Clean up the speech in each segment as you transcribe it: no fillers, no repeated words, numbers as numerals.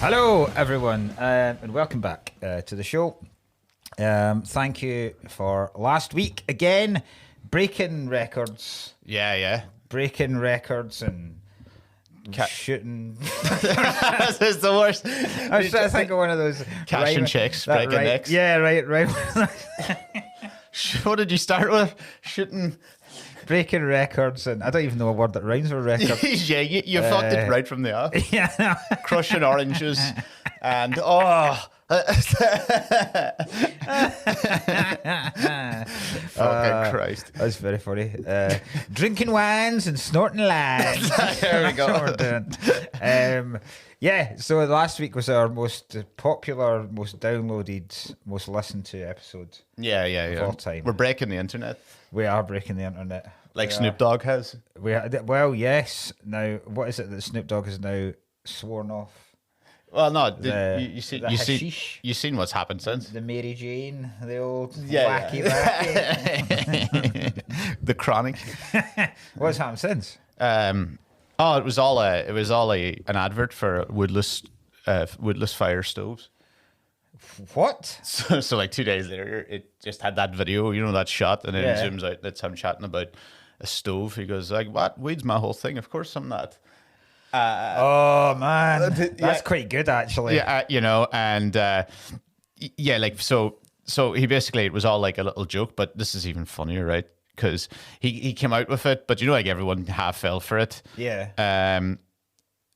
Hello, everyone, and welcome back to the show. Thank you for last week again, breaking records. Yeah. Breaking records and shooting. This is the worst. I was trying to think of one of those Cash and checks, breaking necks. Yeah, right. What did you start with? Shooting. Breaking records, and I don't even know a word that rhymes with record. Yeah, you fucked it right from the off. Yeah. Crushing oranges and fucking Christ. That's very funny. Drinking wines and snorting limes. There we go. That's what we're doing. Yeah, so last week was our most popular, most downloaded, most listened to episode. Yeah. Of all time. We're breaking the internet. We are breaking the internet. Like Snoop Dogg has. Well, yes. Now, what is it that Snoop Dogg has now sworn off? Well, no, You seen what's happened since. The Mary Jane, the old wacky. The Chronic. What's happened since? It was all an advert for woodless fire stoves. What? So like 2 days later, it just had that video, that shot, and then it zooms out. That's him chatting about a stove. He goes like, "What? Weed's my whole thing. Of course I'm not." Oh man, that's quite good actually. Yeah, so he basically, it was all like a little joke, but this is even funnier, right? Because he came out with it, but like everyone half fell for it. Yeah.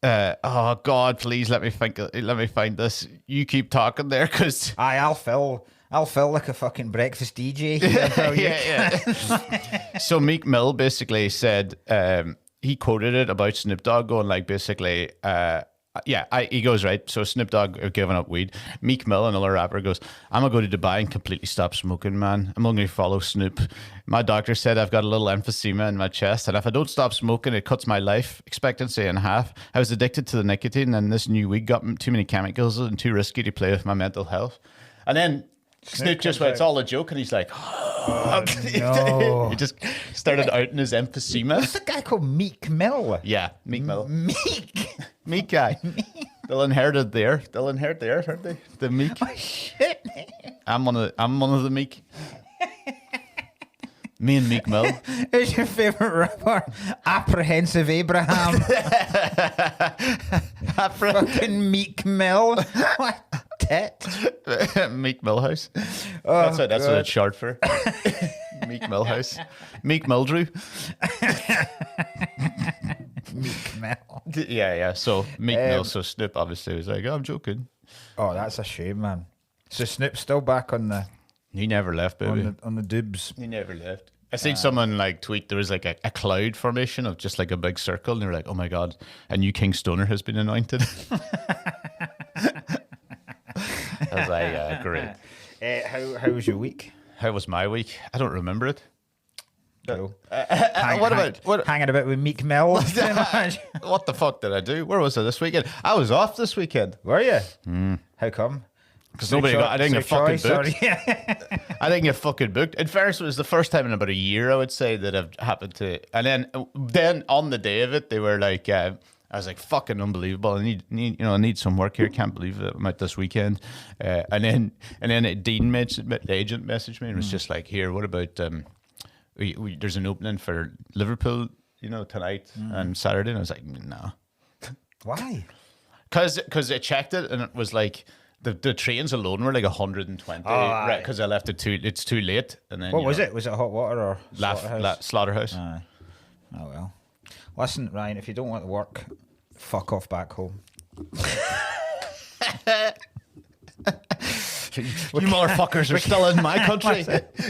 Oh God, please let me find this. You keep talking there, because I'll fill like a fucking breakfast DJ. Yeah. So Meek Mill basically said, he quoted it about Snoop Dogg going like basically, he goes, right, so Snoop Dogg are giving up weed. Meek Mill, another rapper, goes, "I'm going to go to Dubai and completely stop smoking, man. I'm only going to follow Snoop. My doctor said I've got a little emphysema in my chest, and if I don't stop smoking, it cuts my life expectancy in half. I was addicted to the nicotine, and this new weed got too many chemicals and too risky to play with my mental health." And then Snoop just went, "It's all a joke," and he's like, Oh, no. he just started outing his emphysema. What's the guy called Meek Mill? Yeah, Meek Mill. Meek guy. They'll inherit the earth, aren't they? The Meek. Oh shit. I'm one of the Meek. Me and Meek Mill. Who's your favourite rapper? Apprehensive Abraham. Fucking Meek Mill. What? Tit? Meek Millhouse. Oh, that's what it's short for. Meek Millhouse. Meek Mildrew. Meek Mill. Yeah. So Meek Mill. So Snoop obviously was like, "Oh, I'm joking." Oh, that's a shame, man. So Snoop's still back on the... He never left, baby. On the dubs. He never left. I seen someone like tweet there was like a cloud formation of just like a big circle, and they were like, "Oh my God, a new King Stoner has been anointed." I was like, great. How was your week? How was my week? I don't remember it. No. Hanging about with Meek Mill? What the fuck did I do? Where was I this weekend? I was off this weekend. Were you? How come? Because I didn't get fucking booked. I didn't get fucking booked. In fairness, it was the first time in about a year, I would say, that I've happened to. And then on the day of it, they were like, I was like, fucking unbelievable. I need some work here. Can't believe that I'm out this weekend. And then Dean, the agent, messaged me and was just like, "Here, what about there's an opening for Liverpool, tonight and Saturday." And I was like, "No." Why? Because I checked it and it was like the trains alone were like 120. Right? Because I left it it's too late. And then what was it? Was it hot water or Slaughterhouse? Oh well. Listen, Ryan, if you don't want to work, fuck off back home. You motherfuckers are still in my country.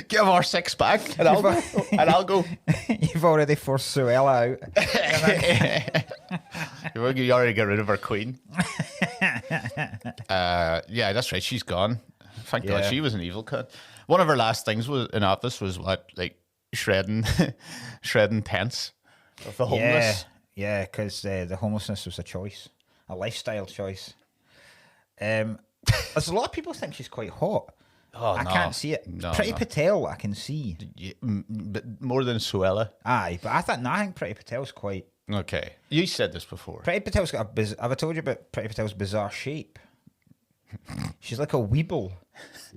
Give our six back and I'll go. You've already forced Suella out. You already got rid of our queen. Yeah, that's right. She's gone. Thank God, she was an evil cunt. One of her last things in office was shredding tents of the homeless. Yeah, because the homelessness was a choice, a lifestyle choice. There's a lot of people think she's quite hot. Oh, I can't see it. Priti Patel, I can see. But more than Suella. Aye, but I think Priti Patel's quite Okay. You said this before. Pretty Patel's got have I told you about Pretty Patel's bizarre shape? She's like a weeble.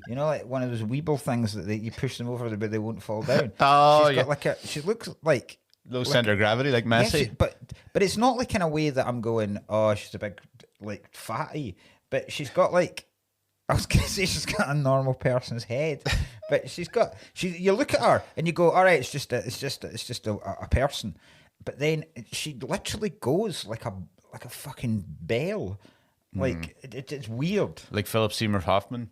You know, like one of those weeble things that you push them over, but they won't fall down. Oh, She's got like she looks like low center of gravity, like Messi. Yeah, but it's not like in a way that I'm going, oh, she's a big like fatty. But she's got like, I was gonna say she's got a normal person's head, but you look at her and you go, all right, it's just a person. But then she literally goes like a fucking bell. Like it's weird. Like Philip Seymour Hoffman.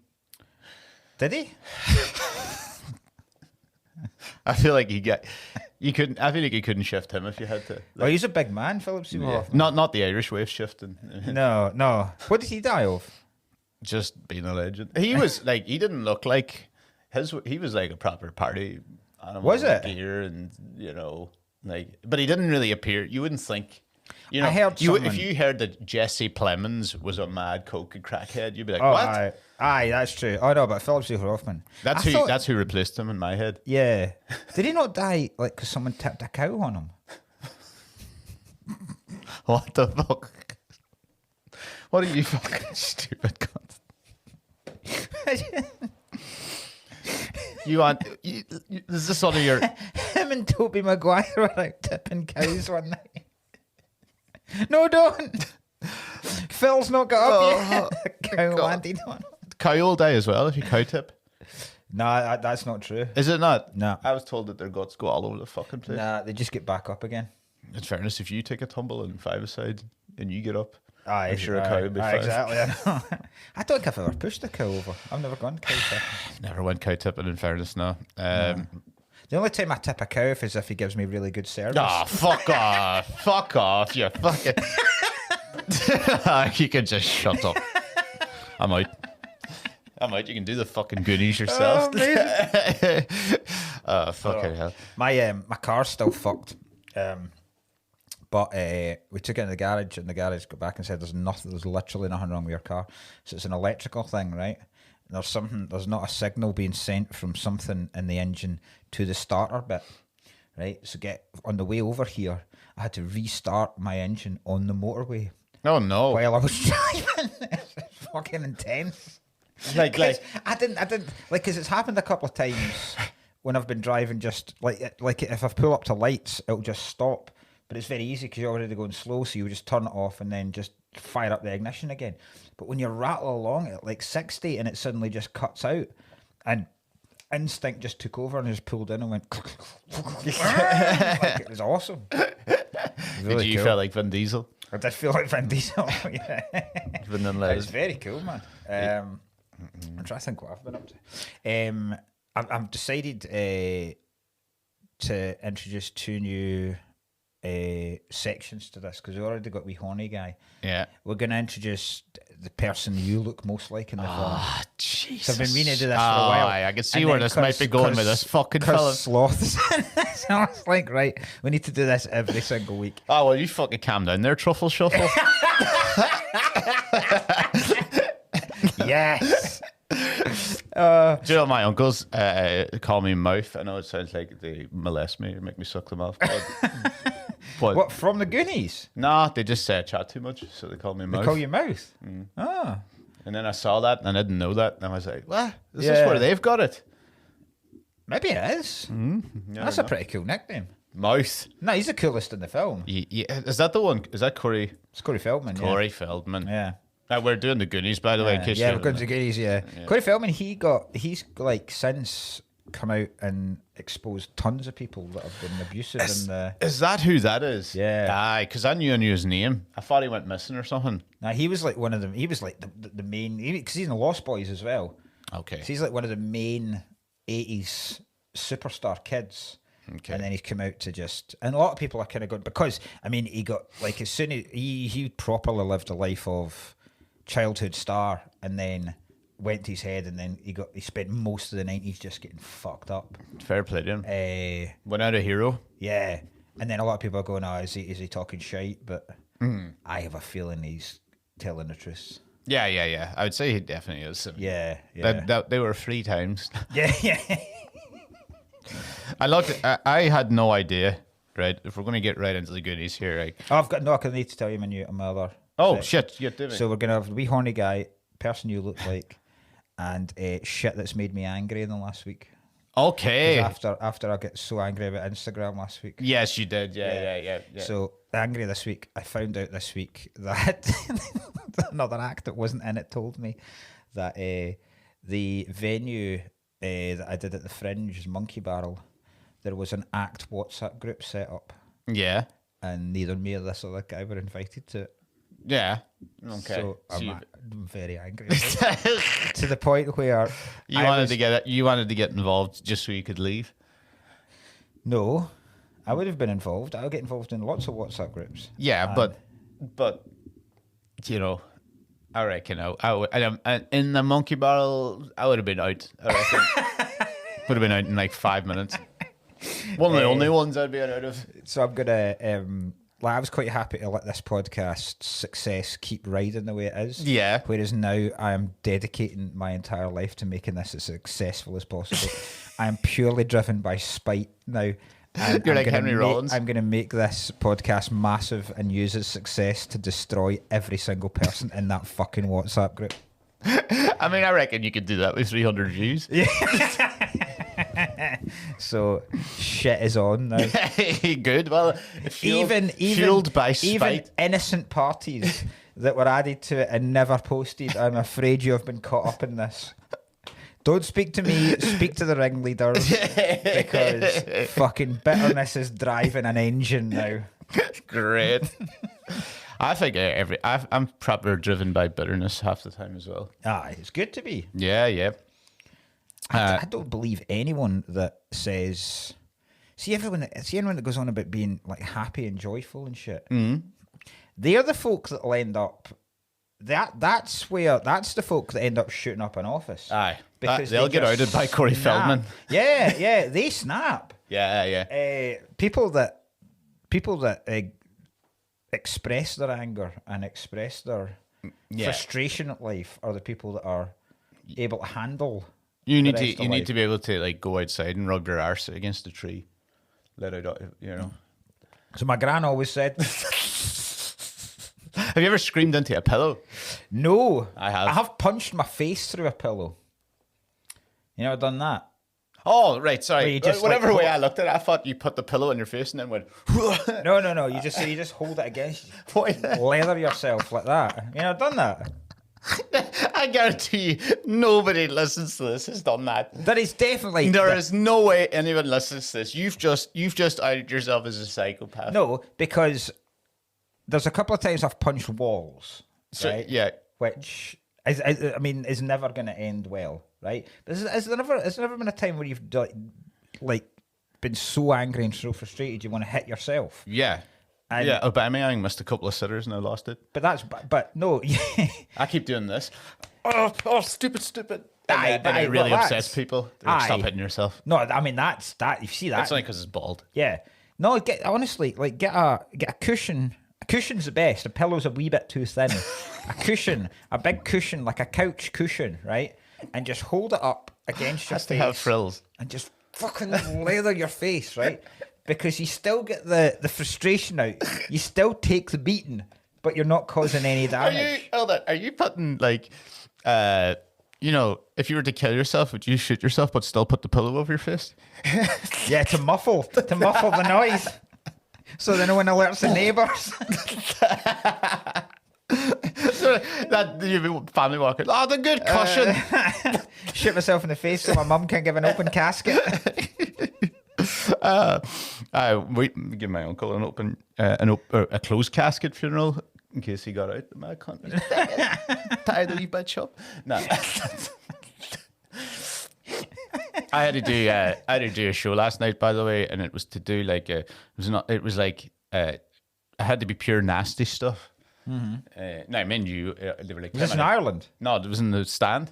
Did he? I feel like you couldn't. I feel like you couldn't shift him if you had to. Like, Oh, he's a big man, Philip Seymour Hoffman. not the Irish way of shifting. No. What did he die of? Just being a legend. He was like, he didn't look like he was like a proper party animal. Was it? Gear and like, but he didn't really appear. You wouldn't think. You know, I heard if you heard that Jesse Plemons was a mad coke and crackhead, you'd be like, Oh, what? aye, that's true. Oh no, but Philip Seymour Hoffman. That's who replaced him in my head. Yeah. Did he not die like because someone tipped a cow on him? What the fuck? What are you fucking stupid cunt? Is this one of your... Him and Toby Maguire were out tipping cows one night. No, don't. Phil's not got up yet. Cow landed on him. Cow will die as well if you cow tip. Nah, that's not true. Is it not? No. I was told that their guts go all over the fucking place. Nah, they just get back up again. In fairness, if you take a tumble and five-a-side and you get up, Aye, I'm sure a cow would be fine. exactly. I know. I don't think I've ever pushed a cow over. I've never gone cow tipping. Never went cow tipping, in fairness, no. The only time I tip a cow is if he gives me really good service. Oh, fuck off. Fuck off, you fucking... You can just shut up. I'm out. You can do the fucking Goonies yourself. Oh, fucking hell. My car's still fucked. But we took it in the garage, and the garage got back and said there's literally nothing wrong with your car. So it's an electrical thing, right? And there's not a signal being sent from something in the engine to the starter bit, right? So on the way over here, I had to restart my engine on the motorway. Oh, no. While I was driving. It's fucking intense. Like I didn't like, because it's happened a couple of times when I've been driving, just like if I pull up to lights, it'll just stop. But it's very easy because you're already going slow, so you just turn it off and then just fire up the ignition again. But when you rattle along at like 60 and it suddenly just cuts out, and instinct just took over and just pulled in and went like, it was awesome. Did you feel like Vin Diesel? I did feel like Vin Diesel. Yeah. It was very cool, man. I'm trying to think what I've been up to. I've decided to introduce 2 new sections to this, because we already got wee horny guy. Yeah, we're going to introduce the person you look most like in the film. Ah, Jesus. So I've been meaning to do this for a while. I can see where this might be going with this fucking fella. Sloth. So I was like, right, we need to do this every single week. Oh, well, you fucking calm down there, Truffle Shuffle. Yes. Do you know my uncles call me mouth? I know it sounds like they molest me or make me suck them off. But what, from the Goonies? Nah, they just say I chat too much, so they call me mouth. They call you mouth? Ah. And then I saw that and I didn't know that, and I was like, what? Is this where they've got it? Maybe it is. That's a pretty cool nickname. Mouth. No, he's the coolest in the film. Yeah. Is that the one? Is that Corey? It's Corey Feldman. Corey Feldman. Yeah. We're doing the Goonies, by the way, in case we're going to the Goonies, yeah. Corey Feldman, he's like since come out and exposed tons of people that have been abusive. Is that who that is? Yeah. Aye, because I knew his name. I thought he went missing or something. Now, he was like one of them. He was like the main, because he's in the Lost Boys as well. Okay. So he's like one of the main 80s superstar kids. Okay. And then he's come out to just, and a lot of people are kind of going, because, I mean, he got, like, as soon as he properly lived a life of childhood star, and then went to his head, and then he spent most of the 90s just getting fucked up. Fair play to him. Went out a hero. Yeah. And then a lot of people are going, oh, is he talking shite? But I have a feeling he's telling the truth. Yeah. I would say he definitely is. Yeah. They were 3 times. Yeah. I had no idea right? If we're going to get right into the Goonies here, right? Oh, I need to tell you my other. Oh, set. shit. You're doing So we're going to have the wee horny guy, person you look like, and shit that's made me angry in the last week. Okay. After I get so angry about Instagram last week. Yes, you did. Yeah. So angry this week. I found out this week that another act that wasn't in it told me that the venue that I did at the Fringe, Monkey Barrel, there was an act WhatsApp group set up. Yeah. And neither me or this other guy were invited to it. Yeah. Okay. So I'm very angry to the point where you wanted to get involved just so you could leave. No, I would have been involved. I would get involved in lots of WhatsApp groups. Yeah, but you know, I reckon in the Monkey Barrel, I would have been out. I reckon would have been out in like 5 minutes. One of the only ones I'd be out of. So I'm gonna. I was quite happy to let this podcast success keep riding the way it is. Yeah. Whereas now I am dedicating my entire life to making this as successful as possible. I am purely driven by spite now. And You're like Henry Rollins. I'm going to make this podcast massive and use its success to destroy every single person in that fucking WhatsApp group. I mean, I reckon you could do that with 300 views. Yeah. So shit is on now. Good. Well, fueled by spite. Even innocent parties that were added to it and never posted. I'm afraid you have been caught up in this. Don't speak to me. Speak to the ringleaders because fucking bitterness is driving an engine now. Great. I think I'm proper driven by bitterness half the time as well. It's good to be. Yeah. I don't believe anyone that says. See anyone that goes on about being like happy and joyful and shit. Mm. They're the folk that'll end up. That's the folk that end up shooting up an office. Aye, because they'll get outed by Corey Feldman. Yeah, they snap. Yeah. People that express their anger and express their frustration at life are the people that are able to handle. You need to be able to like go outside and rub your arse against a tree, let out, you know. So my gran always said. Have you ever screamed into a pillow? No, I have. I have punched my face through a pillow. You never done that? Oh, right. Sorry. Whatever way I looked at it, I thought you put the pillow in your face and then went. No. You just hold it against you. Leather yourself like that. You never done that? I guarantee you, nobody listens to this has done that. That is definitely. There is no way anyone listens to this. You've just outed yourself as a psychopath. No, because there's a couple of times I've punched walls, right? Yeah. Which is never going to end well, right? But has there never been a time where you've been so angry and so frustrated you want to hit yourself? Yeah. Aubameyang missed a couple of sitters and I lost it. But no. I keep doing this. Oh, stupid. And it really upsets people. Stop hitting yourself. No, I mean you see that. It's only because it's bald. Yeah. No, get a cushion. A cushion's the best. A pillow's a wee bit too thin. A big cushion, like a couch cushion, right? And just hold it up against your face. To have frills. And just fucking leather your face, right? Because you still get the frustration out. You still take the beating, but you're not causing any damage. Are you putting like, if you were to kill yourself, would you shoot yourself but still put the pillow over your fist? Yeah, to muffle the noise, so that no one alerts the neighbours. So that you family walking. Oh, the good cushion. Shoot myself in the face so my mum can't give an open casket. We give my uncle a closed casket funeral in case he got out. I can't tie the wee bitch up. No. I had to do a show last night, by the way, and it was to do I had to be pure nasty stuff. Mm-hmm. No, I mean they were like. Was this in Ireland? No, it was in the Stand.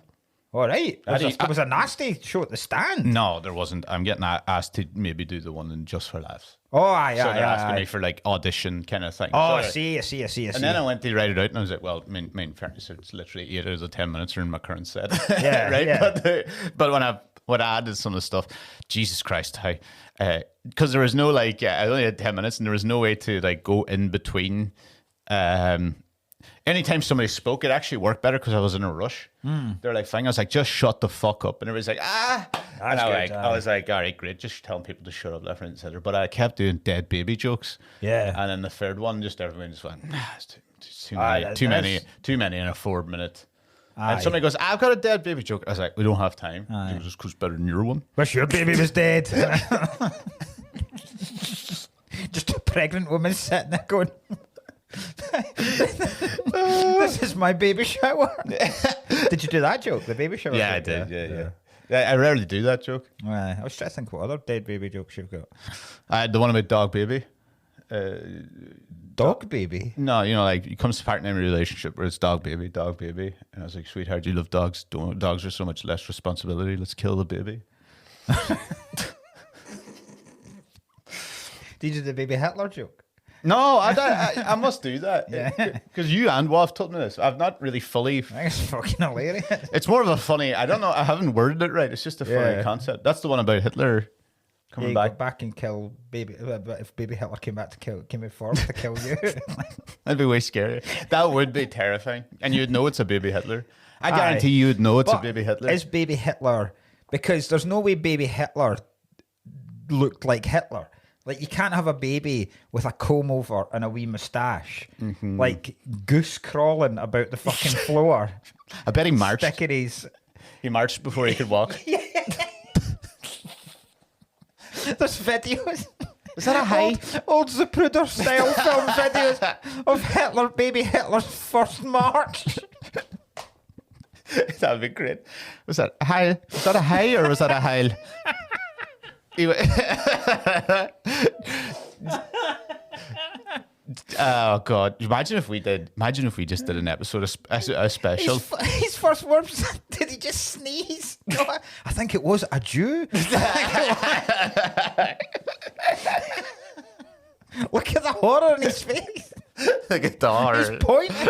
All right. It was a nasty show at the Stand. No, there wasn't. I'm getting asked to maybe do the one in Just for Laughs. Oh, aye. So they're asking me for like audition kind of thing. Oh, so, I see. And then I went to write it out and I was like, well, in fairness, it's literally 8 out of the 10 minutes are in my current set. Yeah, right? Yeah. But when when I added some of the stuff, Jesus Christ, how? Because there was no like, I only had 10 minutes, and there was no way to like go in between. Anytime somebody spoke, it actually worked better because I was in a rush. They're like, "Fine," I was like, "Just shut the fuck up," and everybody's like, "Ah." And I was like, "All right, great," just telling people to shut up left, right, and center. But I kept doing dead baby jokes. Yeah. And then the third one, just everyone just went, nah, it's too many in a 4 minute. And somebody goes, "I've got a dead baby joke." I was like, "We don't have time." It was just because better than your one. Wish your baby was dead. Just a pregnant woman sitting there going, "This is my baby shower." Did you do that joke? The baby shower? Yeah, joke? I did. Yeah. I rarely do that joke. I was trying to think what other dead baby jokes you've got. The one about dog baby. Dog baby? No, like it comes to partner in a relationship where it's dog baby. And I was like, "Sweetheart, you love dogs. Dogs are so much less responsibility. Let's kill the baby." Did you do the baby Hitler joke? No, I must do that. Yeah. Because you and Wolf told me this. I've not really fully. I think it's fucking hilarious. It's more of a funny. I don't know. I haven't worded it right. It's just a funny concept. That's the one about Hitler coming back. Go back and kill baby. But if baby Hitler came forward to kill you, That'd be way scary. That would be terrifying. And you'd know it's a baby Hitler. I guarantee you would know it's a baby Hitler. Is baby Hitler, because there's no way baby Hitler looked like Hitler. Like, you can't have a baby with a comb over and a wee moustache, like goose crawling about the fucking floor. I bet he marched. Stickeries. He marched before he could walk. There's videos. Is that a high? Old Zapruder style film videos of Hitler, baby Hitler's first march. That would be great. Was that a high? Was that a high or was that a heil? Oh God! Imagine if we just did an episode of a special. His first words, did he just sneeze? No, I think it was a Jew. Look at the horror in his face. Look at the horror. He's pointing.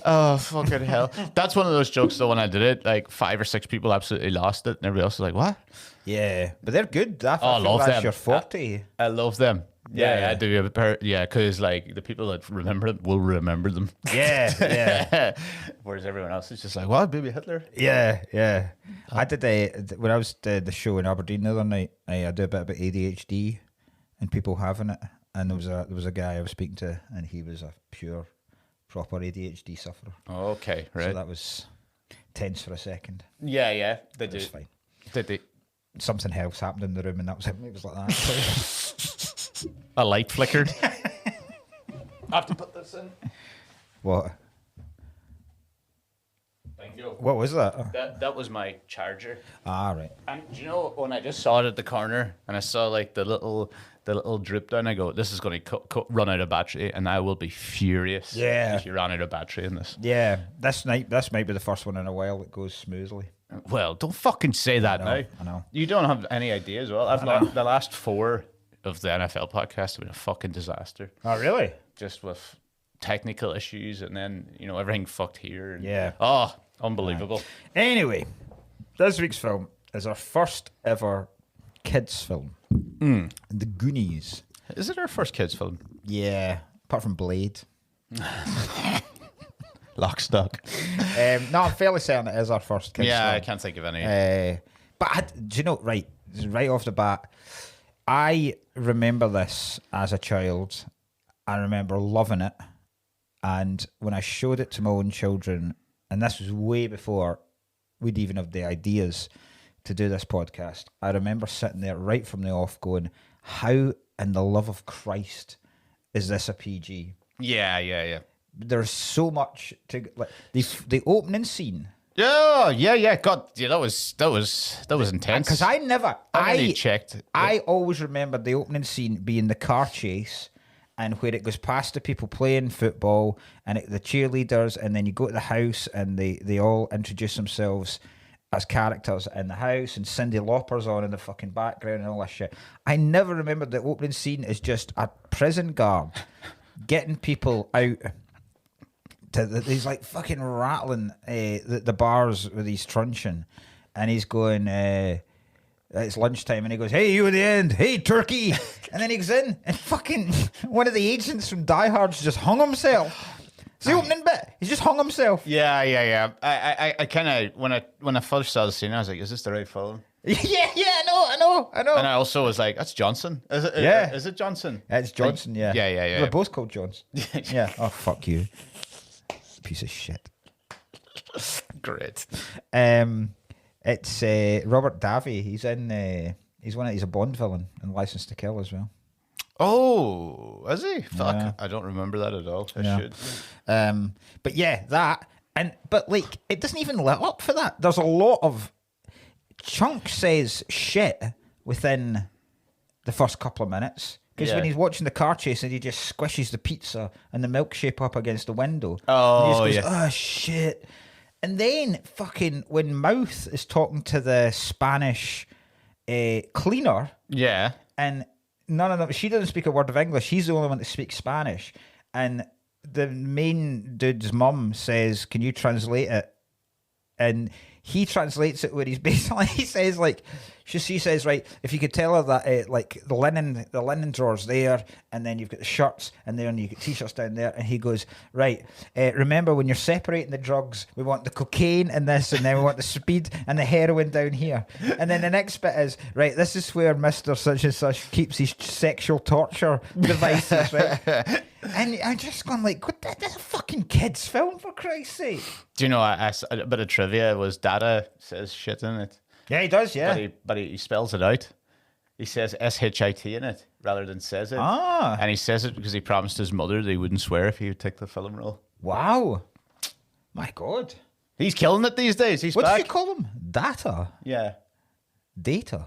Oh, fucking hell. That's one of those jokes, though, when I did it, like 5 or 6 people absolutely lost it, and everybody else was like, "What?" Yeah, but they're good. I love that's them. your 40. I love them. Yeah, Yeah. I do. Yeah, because, like, the people that remember it will remember them. Yeah. Whereas everyone else is just like, "What, baby Hitler?" Yeah. I did when I was the show in Aberdeen the other night, I did a bit about ADHD and people having it, and there was a guy I was speaking to, and he was a proper ADHD sufferer. Okay, right. So that was tense for a second. Yeah, they It was do. fine. Did they? Something else happened in the room, and that was it. It was like that. A light flickered. I have to put this in. What? Thank you. What was that? That was my charger. Ah, right. And do you know when I just saw it at the corner and I saw like the little drip down, I go, "This is going to run out of battery, and I will be furious." Yeah. If you ran out of battery in this. Yeah, this might be the first one in a while that goes smoothly. Well, don't fucking say that now. I know. You don't have any idea as well. The last 4 of the NFL podcast have been a fucking disaster. Oh, really? Just with technical issues, and then everything fucked here. And, Yeah. Oh, unbelievable. Anyway, this week's film is our first ever kids film. The Goonies. Is it our first kids film? Yeah, apart from Blade. Lock, stock. No, I'm fairly certain it is our first kids Yeah, film. I can't think of any. But do you know, right off the bat, I remember this as a child. I remember loving it. And when I showed it to my own children, and this was way before we'd even have the ideas to do this podcast, I remember sitting there right from the off going, how in the love of Christ is this a PG? Yeah. There's so much to like the opening scene. Yeah. God, yeah, that was intense. Because I checked. I always remember the opening scene being the car chase, and where it goes past the people playing football and the cheerleaders, and then you go to the house and they all introduce themselves as characters in the house, and Cyndi Lauper's on in the fucking background and all that shit. I never remember the opening scene is just a prison guard getting people out. He's like fucking rattling the bars with his truncheon, and he's going. It's lunchtime, and he goes, "Hey, you at the end. Hey, turkey." And then he goes in, and fucking one of the agents from Die Hard's just hung himself. It's the opening bit. He's just hung himself. Yeah. I kind of when I first saw the scene, I was like, "Is this the right film?" Yeah, I know. And I also was like, "That's Johnson." Is it? Yeah. Is it Johnson? It's Johnson. Like, yeah. Yeah. They're both called Johns. Yeah. Oh, fuck you, piece of shit. Great. It's Robert Davi. He's in. He's a Bond villain in License to Kill as well. Oh, is he? Fuck, Yeah. I don't remember that at all. I Yeah. should. But yeah, but like it doesn't even let up for that. There's a lot of Chunk says shit within the first couple of minutes. Because when he's watching the car chase and he just squishes the pizza and the milkshake up against the window. Oh, and he just goes, oh shit. And then fucking when Mouth is talking to the Spanish cleaner. Yeah. And none of them, she doesn't speak a word of English. He's the only one that speaks Spanish. And the main dude's mum says, can you translate it? And he translates it where he says like, she says, right, if you could tell her that like the linen drawer's there, and then you've got the shirts and there, and you've got t-shirts down there, and he goes, right, remember when you're separating the drugs, we want the cocaine and this, and then we want the speed and the heroin down here. And then the next bit is, right, this is where Mr. Such and Such keeps his sexual torture devices, right? And I'm just going like, what, that's a fucking kid's film, for Christ's sake. Do you know, a bit of trivia was Dada says shit in it. Yeah, he does, yeah. But he spells it out. He says SHIT in it rather than says it. Ah. And he says it because he promised his mother that he wouldn't swear if he would take the film role. Wow. My God. He's killing it these days. He's What back. did you call him? Data? Yeah. Data?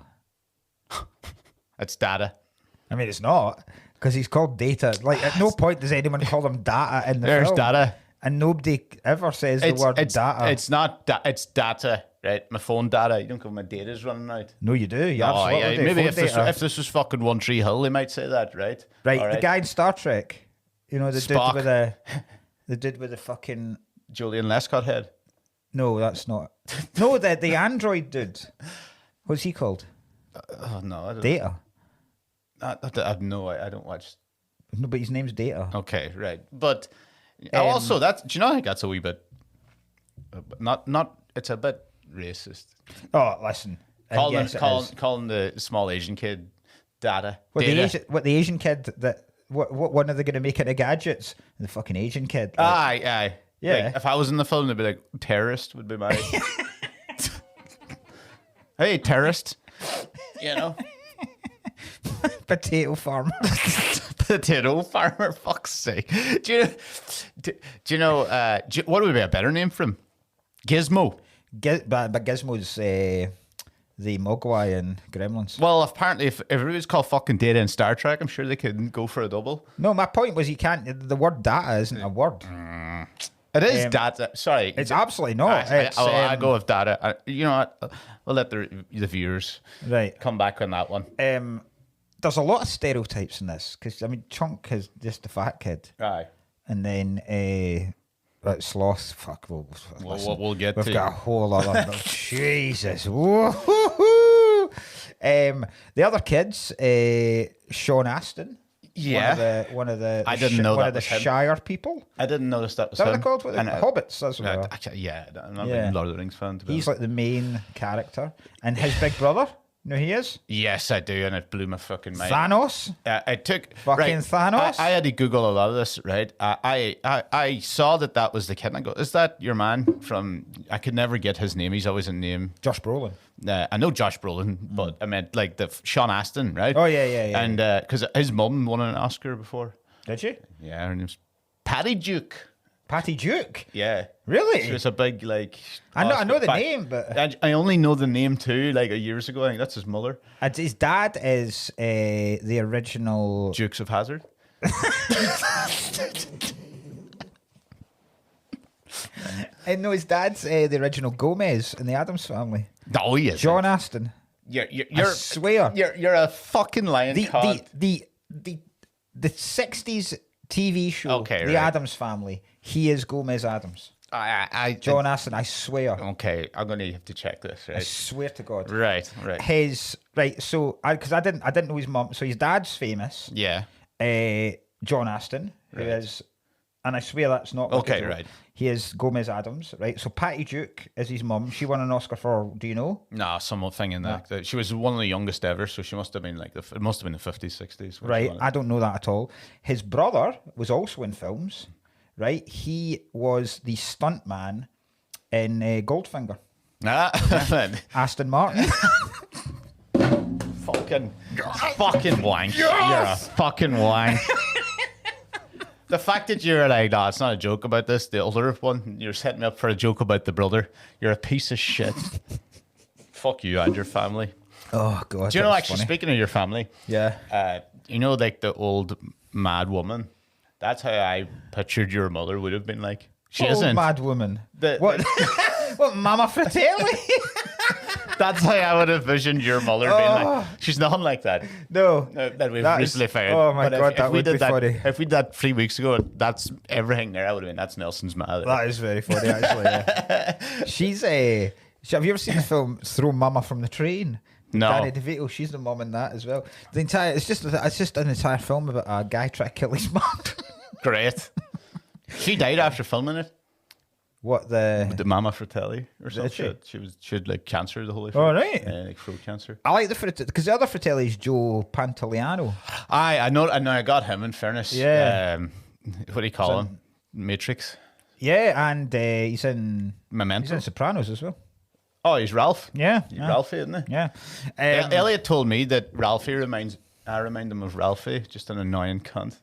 It's Dada. I mean, it's not, because he's called Data. Like, at no point does anyone call him Data in the There's film. Dada. And nobody ever says the word data. It's not it's data, right? My phone data. You don't go, my data's running out. No, you do. You Oh, absolutely yeah. do. Maybe Phone if this was fucking One Tree Hill, they might say that, right? Right, All the guy in Star Trek, you know, the Spock. dude with the fucking... Julian Lescott head. No, that's not... No, the android dude. What's he called? Oh, no. I don't, Data. I don't watch. No, but his name's Data. Okay, right. But also, do you know, I think that's a wee bit, not, it's a bit racist. Oh, listen. Calling the small Asian kid Data. What Data. the Asian kid that... What one are they going to make into gadgets? The fucking Asian kid. Like, Aye. Yeah. Like, if I was in the film, they'd be like, terrorist would be my... Hey, terrorist. You know? Potato farmer. Potato farmer, fuck's sake. Do you know what would be a better name for him? Gizmo. But Gizmo's the Mogwai in Gremlins. Well, apparently, if it was called fucking Data in Star Trek, I'm sure they could go for a double. No, my point was the word data isn't a word. It is data. Sorry. It's absolutely not. I go with data. You know what? We'll let the viewers come back on that one. There's a lot of stereotypes in this, because, I mean, Chunk is just a fat kid. Aye. And then Sloth, fuck, we'll get we've to. got a whole other... Jesus. Woo-hoo-hoo. The other kids, Sean Astin. Yeah. One of the I didn't know one that of the was him. Shire people. I didn't notice that was Is that what him. they're called? Hobbits, that's what they are. Actually, yeah, I'm not a Lord of the Rings fan. To be He's honest. like the main character. And his big brother, you know who he is? Yes, I do, and it blew my fucking mind. Thanos. I took Fucking Thanos? I had to Google a lot of this, right? I saw that was the kid, and I go, "Is that your man from?" I could never get his name. He's always a name. Josh Brolin. I know Josh Brolin, but I meant like the Sean Astin, right? Oh, yeah. And because his mum won an Oscar before. Did she? Yeah, her name's Patty Duke. Patty Duke? Yeah. Really? She was a big, like... I know the name, but... I only know the name too, like years ago. I think that's his mother. His dad is the original... Dukes of Hazzard. I know his dad's the original Gomez in the Addams Family. No, he is. John Aston. I swear. You're a fucking lying cod. The 60s TV show, Okay, The right. Addams Family, he is Gomez Adams. John Aston, I swear. Okay, I'm gonna have to check this. I Right. swear to God. Right. So because I didn't know his mum. So his dad's famous. Yeah. John Aston, who Right. is, and I swear that's not like a Okay. joke. Right. He is Gomez Adams, right? So Patty Duke is his mum. She won an Oscar for, do you know? Nah, something in that. She was one of the youngest ever, so she must have been like it must have been the 50s, 60s. Right, I don't know that at all. His brother was also in films, right? He was the stuntman in Goldfinger. Aston Martin. fucking wank. You're a fucking wank. The fact that you're like, it's not a joke about this, the older one, you're setting me up for a joke about the brother. You're a piece of shit. Fuck you and your family. Oh, God. Do you know, actually, speaking of your family, you know, like the old mad woman, that's how I pictured your mother would have been like. She isn't. Mad woman. What? What, Mama Fratelli? That's how I would have envisioned your mother being like. She's nothing like that. No. That we've That recently is- found. oh my But God, that we would did be funny. If we did that 3 weeks ago, that's everything there. I would have been, that's Nelson's mother. That is very funny, actually. Yeah. She's a. Have you ever seen the film Throw Mama from the Train? No. Danny DeVito, she's the mum in that as well. It's just an entire film about a guy trying to kill his mum. Great. She died after filming it. What the? The Mama Fratelli or Did something. She had like cancer the whole way. Oh, right. Like throat cancer. I like the Fratelli because the other Fratelli is Joe Pantoliano. I know. I got him. In fairness, Yeah. What do you call him? Matrix. Yeah, and he's in Memento. He's in Sopranos as well. Oh, he's Ralph. Yeah, He's yeah. Ralphie, isn't he? Yeah. Elliot told me that Ralphie I remind him of Ralphie, just an annoying cunt.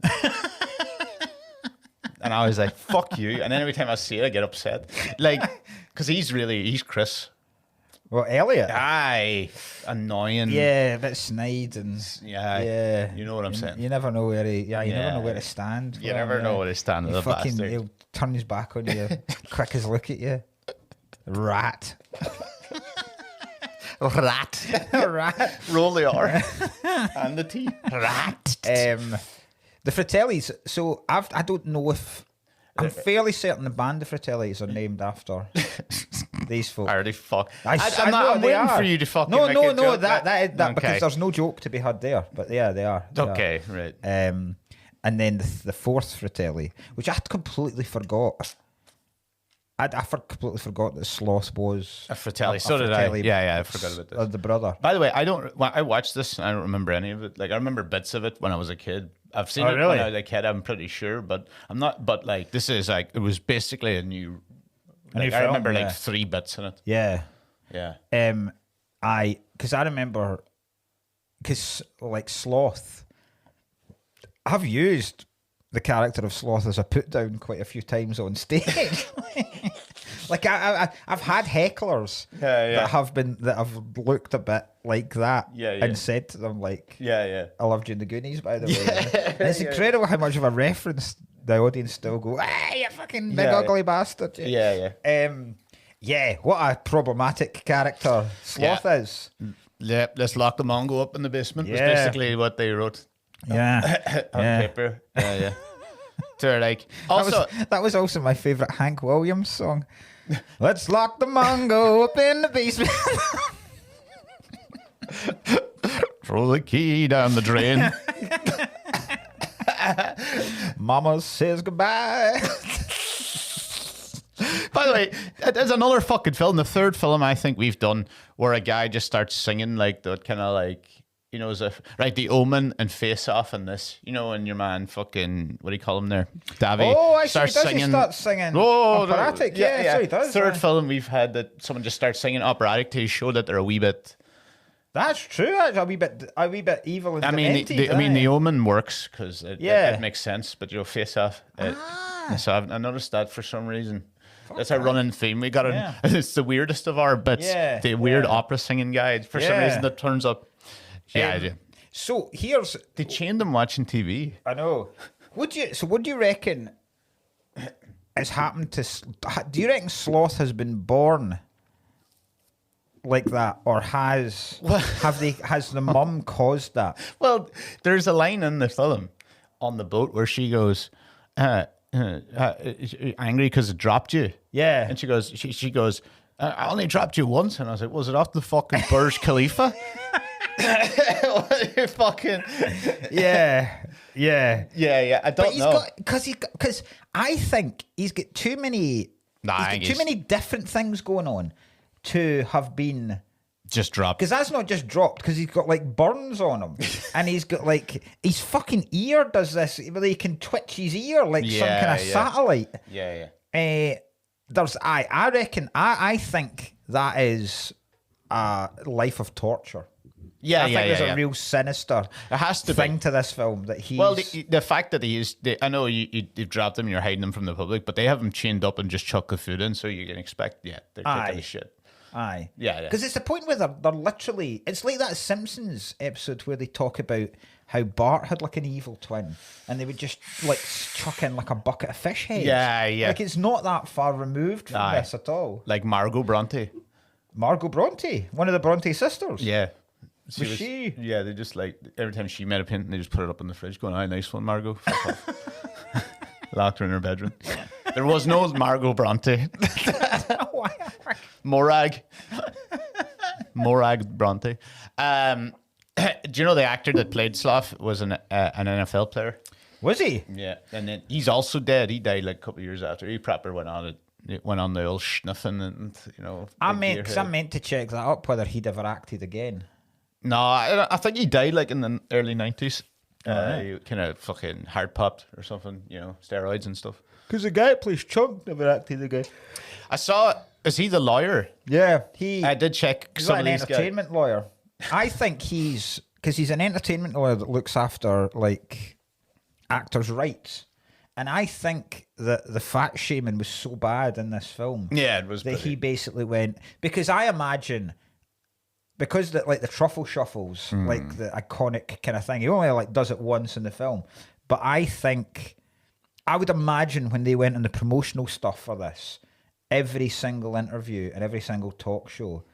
And I was like, fuck you. And then every time I see it, I get upset. Like, because he's Chris. Well, Elliot. Aye. Annoying. Yeah, a bit snide and Yeah. You know what I'm saying. You never know where he. Yeah, you never know where to stand. You never know where to stand with a fucking, bastard. he'll turn his back on you, quick as look at you. Rat. Rat. Roll the R. And the T. Rat. The Fratellis. So I don't know if I'm fairly certain the band of Fratellis are named after these folk. I already fuck. I'm I'm waiting for you to fucking make a joke. that Okay. because there's no joke to be had there. But yeah, they are. They Okay, are. right. And then the fourth Fratelli, which I completely forgot. Completely forgot that Sloth was A Fratelli. a So did I. Fratelli, Yeah, I forgot about this. The brother. By the way, I watched this and I don't remember any of it. Like, I remember bits of it when I was a kid. I've seen Oh, it really? when I was a kid, I'm pretty sure, but I'm not. But like, this is like, it was basically a new. new I film, remember yeah. like 3 bits in it. Yeah. Yeah. Because I remember, because like Sloth, I've used the character of Sloth as a put down quite a few times on stage. Like I've had hecklers that have looked a bit like that and said to them like, Yeah. I loved you in the Goonies, by the way. And it's incredible how much of a reference the audience still go, you fucking big ugly bastard. Yeah. Yeah, what a problematic character Sloth is. Yeah, let's lock the Mongo up in the basement. Was Yeah. basically what they wrote Yeah. on paper. Yeah. So like, also, that was also my favourite Hank Williams song. Let's lock the Mongo up in the basement. throw the key down the drain. Mama says goodbye. By the way, there's another fucking film, the third film I think we've done, where a guy just starts singing like that kind of like, you know, as if, right, The Omen and Face Off and this, you know, and your man fucking, what do you call him there? Davy. Oh, I see. Does he start singing operatic? Yeah, so he does. Third film we've had that someone just starts singing operatic to show that they're a wee bit. That's true. Actually, a wee bit evil and demented. The Omen works because it makes sense, but you know, Face Off. So I noticed that for some reason. That's our running theme. We got it. Yeah. It's the weirdest of our bits. Yeah, the weird opera singing guy. For some reason, that turns up. Yeah. So here's They chained them watching TV. I know. What do you reckon has happened to? Do you reckon Sloth has been born like that, or has the mum caused that? Well, there's a line in the film on the boat where she goes, angry because it dropped you. Yeah. And she goes, I only dropped you once. And I was like, was it off the fucking Burj Khalifa? What you fucking... Yeah. I don't know. Because I think he's got too many... too many different things going on to have been... Just dropped. Because that's not just dropped, because he's got like burns on him. And he's got like... His fucking ear does this, where he can twitch his ear like some kind of satellite. I reckon, I think that is a life of torture. I think there's a real sinister thing to this film that he's... Well, the fact that I know you've dropped him and you're hiding them from the public, but they have him chained up and just chuck the food in, so you can expect, they're taking a shit. Aye. Yeah. Because it's the point where they're literally... It's like that Simpsons episode where they talk about how Bart had like an evil twin, and they would just like chuck in like a bucket of fish heads. Yeah. Like it's not that far removed from this at all. Like Margot Bronte. Margot Bronte, one of the Bronte sisters. Yeah. Was she? Yeah, they just like, every time she made a pint, they just put it up in the fridge going, nice one, Margot. Fuck off. Locked her in her bedroom. There was no Margot Bronte. Morag Bronte. Do you know the actor that played Sloth was an NFL player? Was he? Yeah, and then he's also dead. He died like a couple of years after. He proper went on the old sniffing and I meant to check that up, whether he'd ever acted again. No, I think he died like in the early 90s. He kind of fucking hard popped or something, steroids and stuff. Because the guy that plays Chunk never acted again. I saw. Is he the lawyer? Yeah, I did check. He's an entertainment lawyer. I think because he's an entertainment lawyer that looks after like actors' rights, and I think that the fat shaming was so bad in this film. Yeah, it was. That he basically went, because I imagine, because the truffle shuffles, like the iconic kind of thing, he only like does it once in the film. But I would imagine when they went on the promotional stuff for this, every single interview and every single talk show,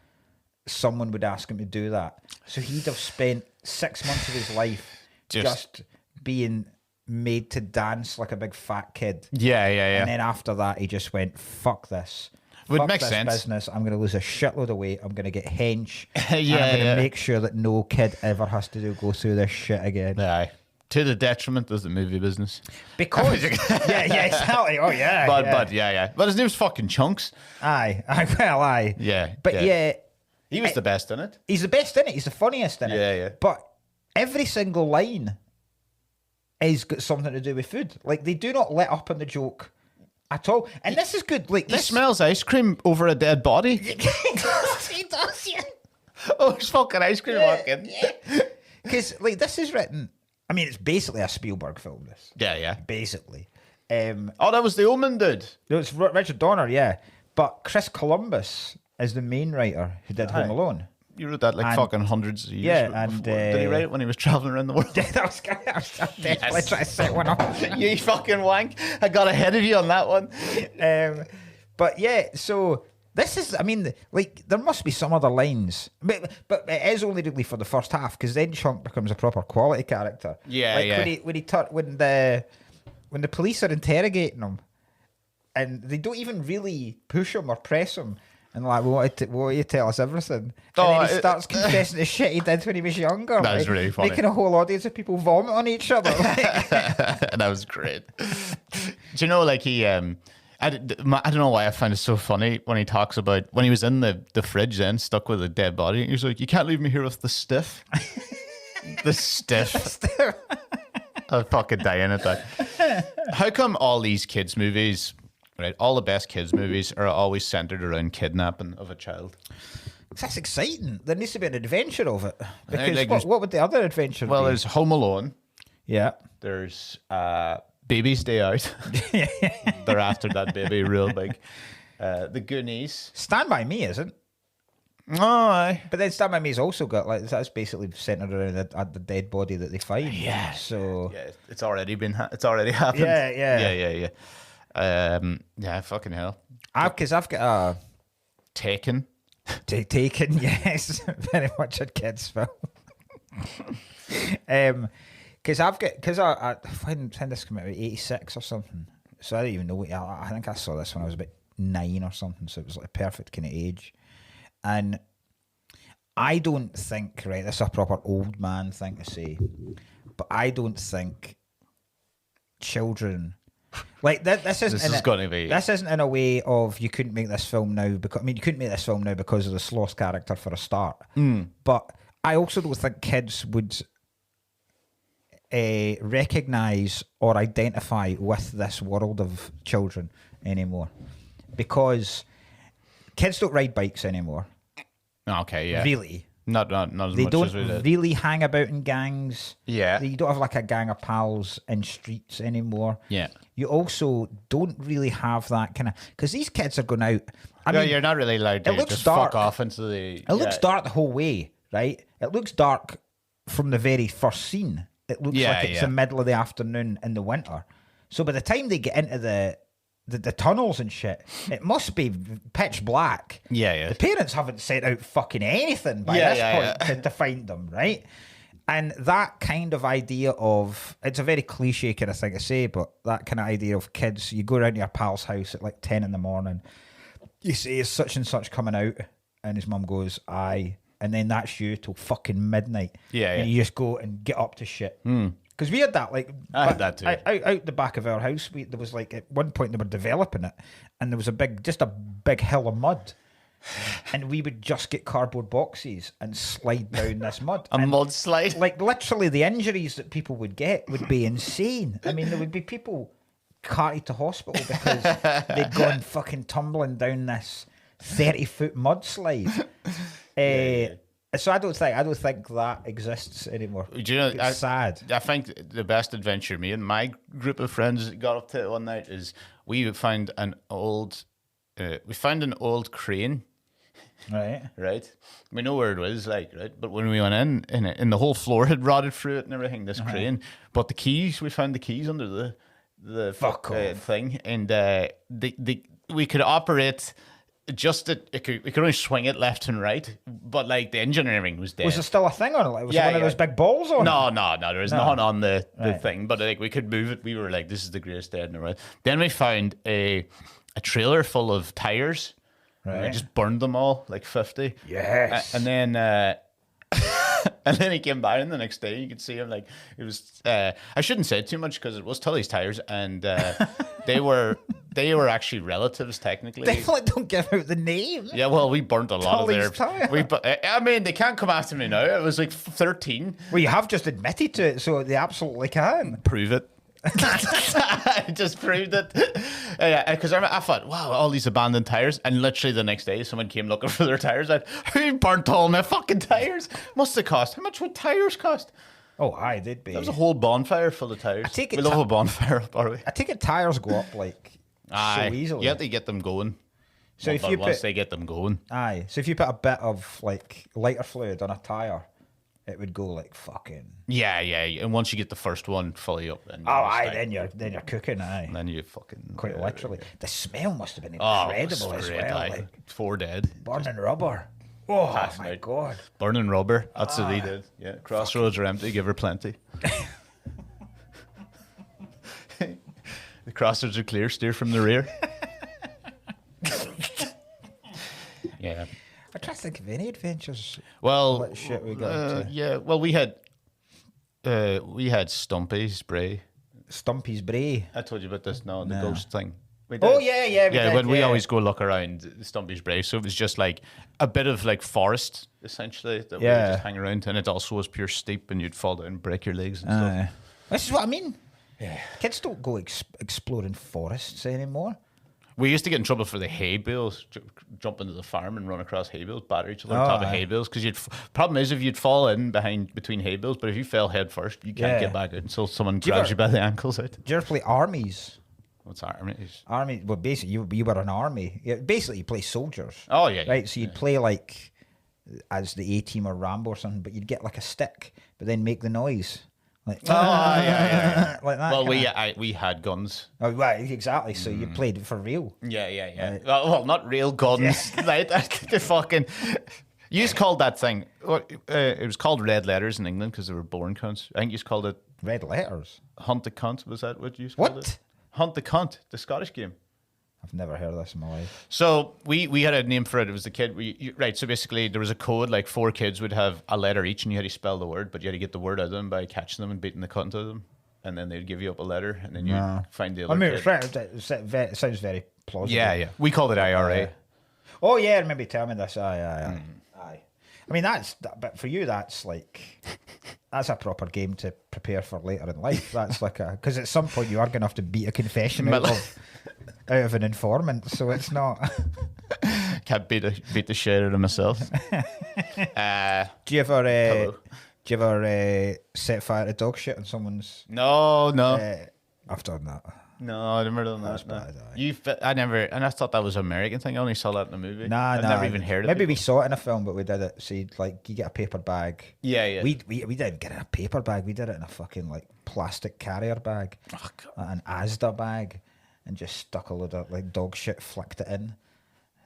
someone would ask him to do that. So he'd have spent 6 months of his life just being made to dance like a big fat kid. Yeah. And then after that, he just went, fuck this. Would make sense. Business. I'm going to lose a shitload of weight. I'm going to get hench. I'm going to make sure that no kid ever has to go through this shit again. Aye. To the detriment of the movie business. Because exactly. Oh yeah. But his name's fucking Chunks. Aye. Yeah. But he was the best in it. He's the best in it. He's the funniest in it. Yeah. But every single line has got something to do with food. Like they do not let up on the joke at all. And this is good. Like he smells ice cream over a dead body. He does. Yeah. Oh, there's fucking ice cream walking. Because this is written. I mean, it's basically a Spielberg film. This. Yeah. Basically. That was the Omen dude. No, it's Richard Donner. Yeah, but Chris Columbus is the main writer who did Home Alone. You wrote that fucking hundreds of years. Yeah, and did he write it when he was traveling around the world? Yeah, I was definitely trying to set one up. You fucking wank! I got ahead of you on that one. But yeah, so this is. I mean, there must be some other lines, but it is only really for the first half, because then Chunk becomes a proper quality character. Yeah. When the police are interrogating him, and they don't even really push him or press him. And we want you to tell us everything. And then he starts confessing the shit he did when he was younger. That was really funny. Making a whole audience of people vomit on each other. That was great. Do you know, he... I don't know why I find it so funny when he talks about... When he was in the fridge then, stuck with a dead body, he was like, you can't leave me here with the stiff. The stiff. I'm fucking dying at that. How come all these kids' movies... Right, all the best kids' movies are always centered around kidnapping of a child. That's exciting. There needs to be an adventure of it. Because what would the other adventure be? Well, there's Home Alone. Yeah. There's Baby's Day Out. They're after that baby real big. The Goonies. Stand By Me isn't. Oh, aye. But then Stand By Me has also got that's basically centered around the dead body that they find. Yeah. So yeah, it's already happened. Yeah. Yeah, fucking hell. Because I've got a Taken. Taken, yes, very much a kids' film. Because when this came out, 86 or something. So I don't even know. I think I saw this when I was about 9 or something, so it was like a perfect kind of age. And I don't think, right, this is a proper old man thing to say, but I don't think children like this isn't in a way of you couldn't make this film now because you couldn't make this film now because of the Sloth character for a start. But I also don't think kids would recognize or identify with this world of children anymore, because kids don't ride bikes anymore. Okay, yeah. Really. Not as They much don't as we did. really hang about in gangs. Yeah. You don't have like a gang of pals in streets anymore. Yeah. You also don't really have that kind of... Because these kids are going out... I mean, you're not really allowed to just fuck off into the... It looks dark the whole way, right? It looks dark from the very first scene. It looks like it's the middle of the afternoon in the winter. So by the time they get into the tunnels and shit, it must be pitch black. Yeah. The parents haven't sent out fucking anything by this point to find them, right? And that kind of idea of, it's a very cliche kind of thing to say, but that kind of idea of kids, you go around to your pal's house at like 10 in the morning, you say, is such and such coming out? And his mum goes, aye. And then that's you till fucking midnight. And you just go and get up to shit. Because we had that, like... I had that too. Out the back of our house, there was like, at one point they were developing it, and there was a big hill of mud. And we would just get cardboard boxes and slide down this mud. Mud slide? Like, literally, the injuries that people would get would be insane. I mean, there would be people carted to hospital because they'd gone fucking tumbling down this 30-foot mudslide. So I don't think that exists anymore. Do you know, it's sad. I think the best adventure me and my group of friends got up to one night is we found an old crane. Right. We know where it was, like, right. But when we went in it, and the whole floor had rotted through it and everything. This crane, but the keys, we found the keys under the thing, and we could operate. We could only swing it left and right, but like the engineering was dead. Was there still a thing on it? Like, was there one of those big balls on it? No, there was nothing on the thing, but like we could move it. We were like, this is the greatest day in the world. Then we found a trailer full of tires. Right. And I just burned them all, like 50. Yes. And then and then he came by, and the next day you could see him, like, it was I shouldn't say too much because it was Tully's tires, and they were actually relatives technically. Definitely don't give out the name. Yeah, well, we burnt a lot Tully's of their tires. I mean, they can't come after me now. It was like 13. Well, you have just admitted to it, so they absolutely can. Prove it. I just proved it. Because I thought, wow, all these abandoned tires, and literally the next day someone came looking for their tires. Who burnt all my fucking tires? Must have cost. How much would tires cost? Oh, aye, they'd be. There was a whole bonfire full of tires. We love a bonfire up, are we? I take it tires go up like so easily. You have to get them going. So once they get them going. Aye. So if you put a bit of like lighter fluid on a tire, it would go like fucking. Yeah. And once you get the first one fully up, then then you're cooking. Aye. And then you fucking quite literally. The smell must have been incredible as well. Like 4 dead. Burning rubber. Oh my god. Burning rubber. That's what he did. Yeah. Crossroads are empty. Give her plenty. The crossroads are clear. Steer from the rear. Yeah. I try to think of any adventures. Well, what shit we got into. Yeah. Well, we had Stumpy's Bray. Stumpy's Bray. I told you about this. No, the ghost thing. Oh yeah. We always go look around Stumpy's Bray, so it was just like a bit of like forest essentially that we just hang around, and it also was pure steep, and you'd fall down and break your legs and stuff. This is what I mean. Yeah. Kids don't go exploring forests anymore. We used to get in trouble for the hay bales, jump into the farm and run across hay bales, batter each other on top of hay bales. Because problem is if you'd fall in between hay bales, but if you fell head first, you can't get back out until someone grabs you by the ankles out. Do you ever play armies? What's armies? Army. Well, basically, you were an army. Basically, you play soldiers. Oh yeah. Right. So you'd play like as the A-Team or Rambo or something, but you'd get like a stick, but then make the noise. Like, yeah. Like that. Well, we had guns. Oh, right, exactly. So you played for real. Yeah. Well, not real guns. Like, the fucking. You just called that thing. It was called red letters in England because they were born cunts. I think you just called it red letters. Hunt the cunt. Was that what you called it? Hunt the cunt. The Scottish game. I've never heard of this in my life. So we had a name for it. It was the kid. Right. So basically, there was a code. Like 4 kids would have a letter each, and you had to spell the word, but you had to get the word out of them by catching them and beating the cunt out of them. And then they'd give you up a letter, and then you find the other. I mean, kid. it sounds very plausible. Yeah. We called it IRA. Oh yeah, I remember you telling me this. Aye. I mean, but for you, that's like, that's a proper game to prepare for later in life. That's like because at some point you are going to have to beat a confession out of an informant, so it's not. Can't beat the shit out of myself. Do you ever set fire to dog shit on someone's? No. I've done that. No, I've never done that. That's bad. I never, and I thought that was an American thing. I only saw that in a movie. I've never even heard of it. Maybe we saw it in a film, but we did it. So like, you get a paper bag. Yeah. We didn't get it in a paper bag. We did it in a fucking like plastic carrier bag, an Asda bag, and just stuck a load of like dog shit, flicked it in,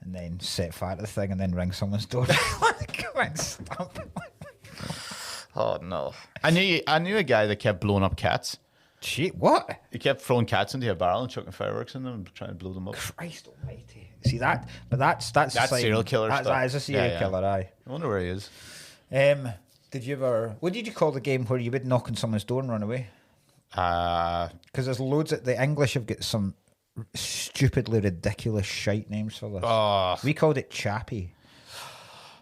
and then set fire to the thing, and then ring someone's door. Go and stamp it. Oh no! I knew a guy that kept blowing up cats. Shit, what? He kept throwing cats into a barrel and chucking fireworks in them and trying to blow them up. Christ almighty. See that? But that's serial killer stuff. That is a serial killer, aye. I wonder where he is. Did you ever... What did you call the game where you would knock on someone's door and run away? Because there's loads of... The English have got some stupidly ridiculous shite names for this. Oh. We called it Chappie.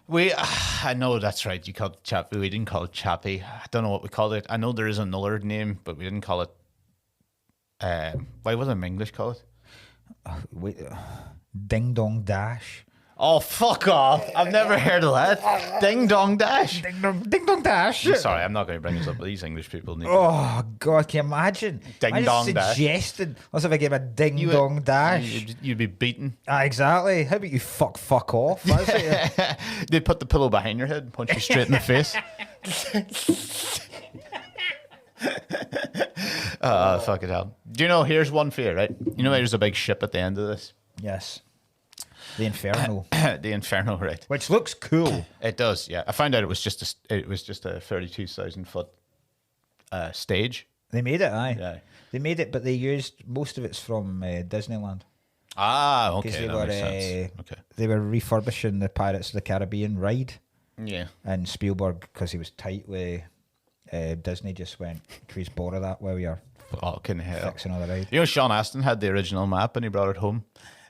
I know that's right. You called it Chappie. We didn't call it Chappie. I don't know what we called it. I know there is another name, but we didn't call it. Why wasn't English call it? Ding Dong Dash. Oh, fuck off. I've never heard of that. Ding Dong Dash. Ding Dong Dash. I'm sorry, I'm not going to bring this up, but these English people need Oh, God, can you imagine? Ding Dong Dash. Suggested. Let's have a game of Ding Dong Dash. You'd be beaten. Exactly. How about you fuck off? They'd put the pillow behind your head and punch you straight in the face. Fucking hell. Do you know, here's one for you, right? You know there's a big ship at the end of this? Yes. The Inferno. The Inferno, right? Which looks cool. It does, yeah. I found out it was just a 32,000 foot stage. They made it, aye. Yeah. They made it, but they used most of it's from Disneyland. Ah, okay. They that were, makes sense. Okay. They were refurbishing the Pirates of the Caribbean ride. Yeah. And Spielberg, because he was tight with Disney, just went, "Can we just borrow that while we are fucking hell fixing all the ride?" You know, Sean Astin had the original map and he brought it home.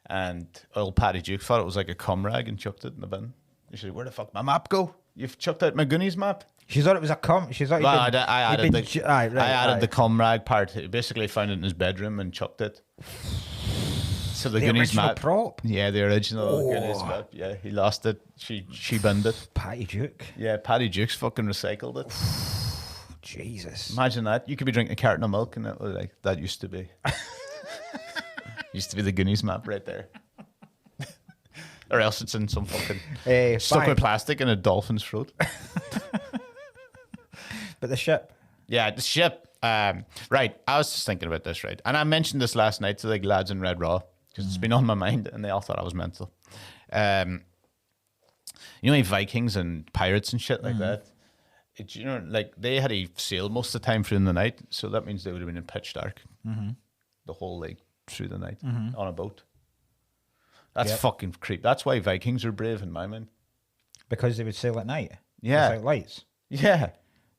And old Paddy Duke thought it was like a cum rag and chucked it in the bin. He said, "Where the fuck my map go? You've chucked out my Goonies map." She thought it was a cum. She thought I added the cum rag part. He basically found it in his bedroom and chucked it. So the Goonies map prop. Yeah, the original Goonies map. Yeah, he lost it. She binned it. Paddy Duke. Yeah, Paddy Duke's fucking recycled it. Jesus. Imagine that. You could be drinking a carton of milk and it was like that used to be. Used to be the Goonies map right there. Or else it's in some fucking stuck with plastic in a dolphin's throat. But the ship. Yeah, the ship. Right, I was just thinking about this, right? And I mentioned this last night to the lads in Red Raw because it's been on my mind and they all thought I was mental. You know, Vikings and pirates and shit like that. You know, like they had to sail most of the time through the night, so that means they would have been in pitch dark the whole like through the night on a boat. That's fucking creep. That's why Vikings are brave in my mind. Because they would sail at night. Yeah, without lights. Yeah,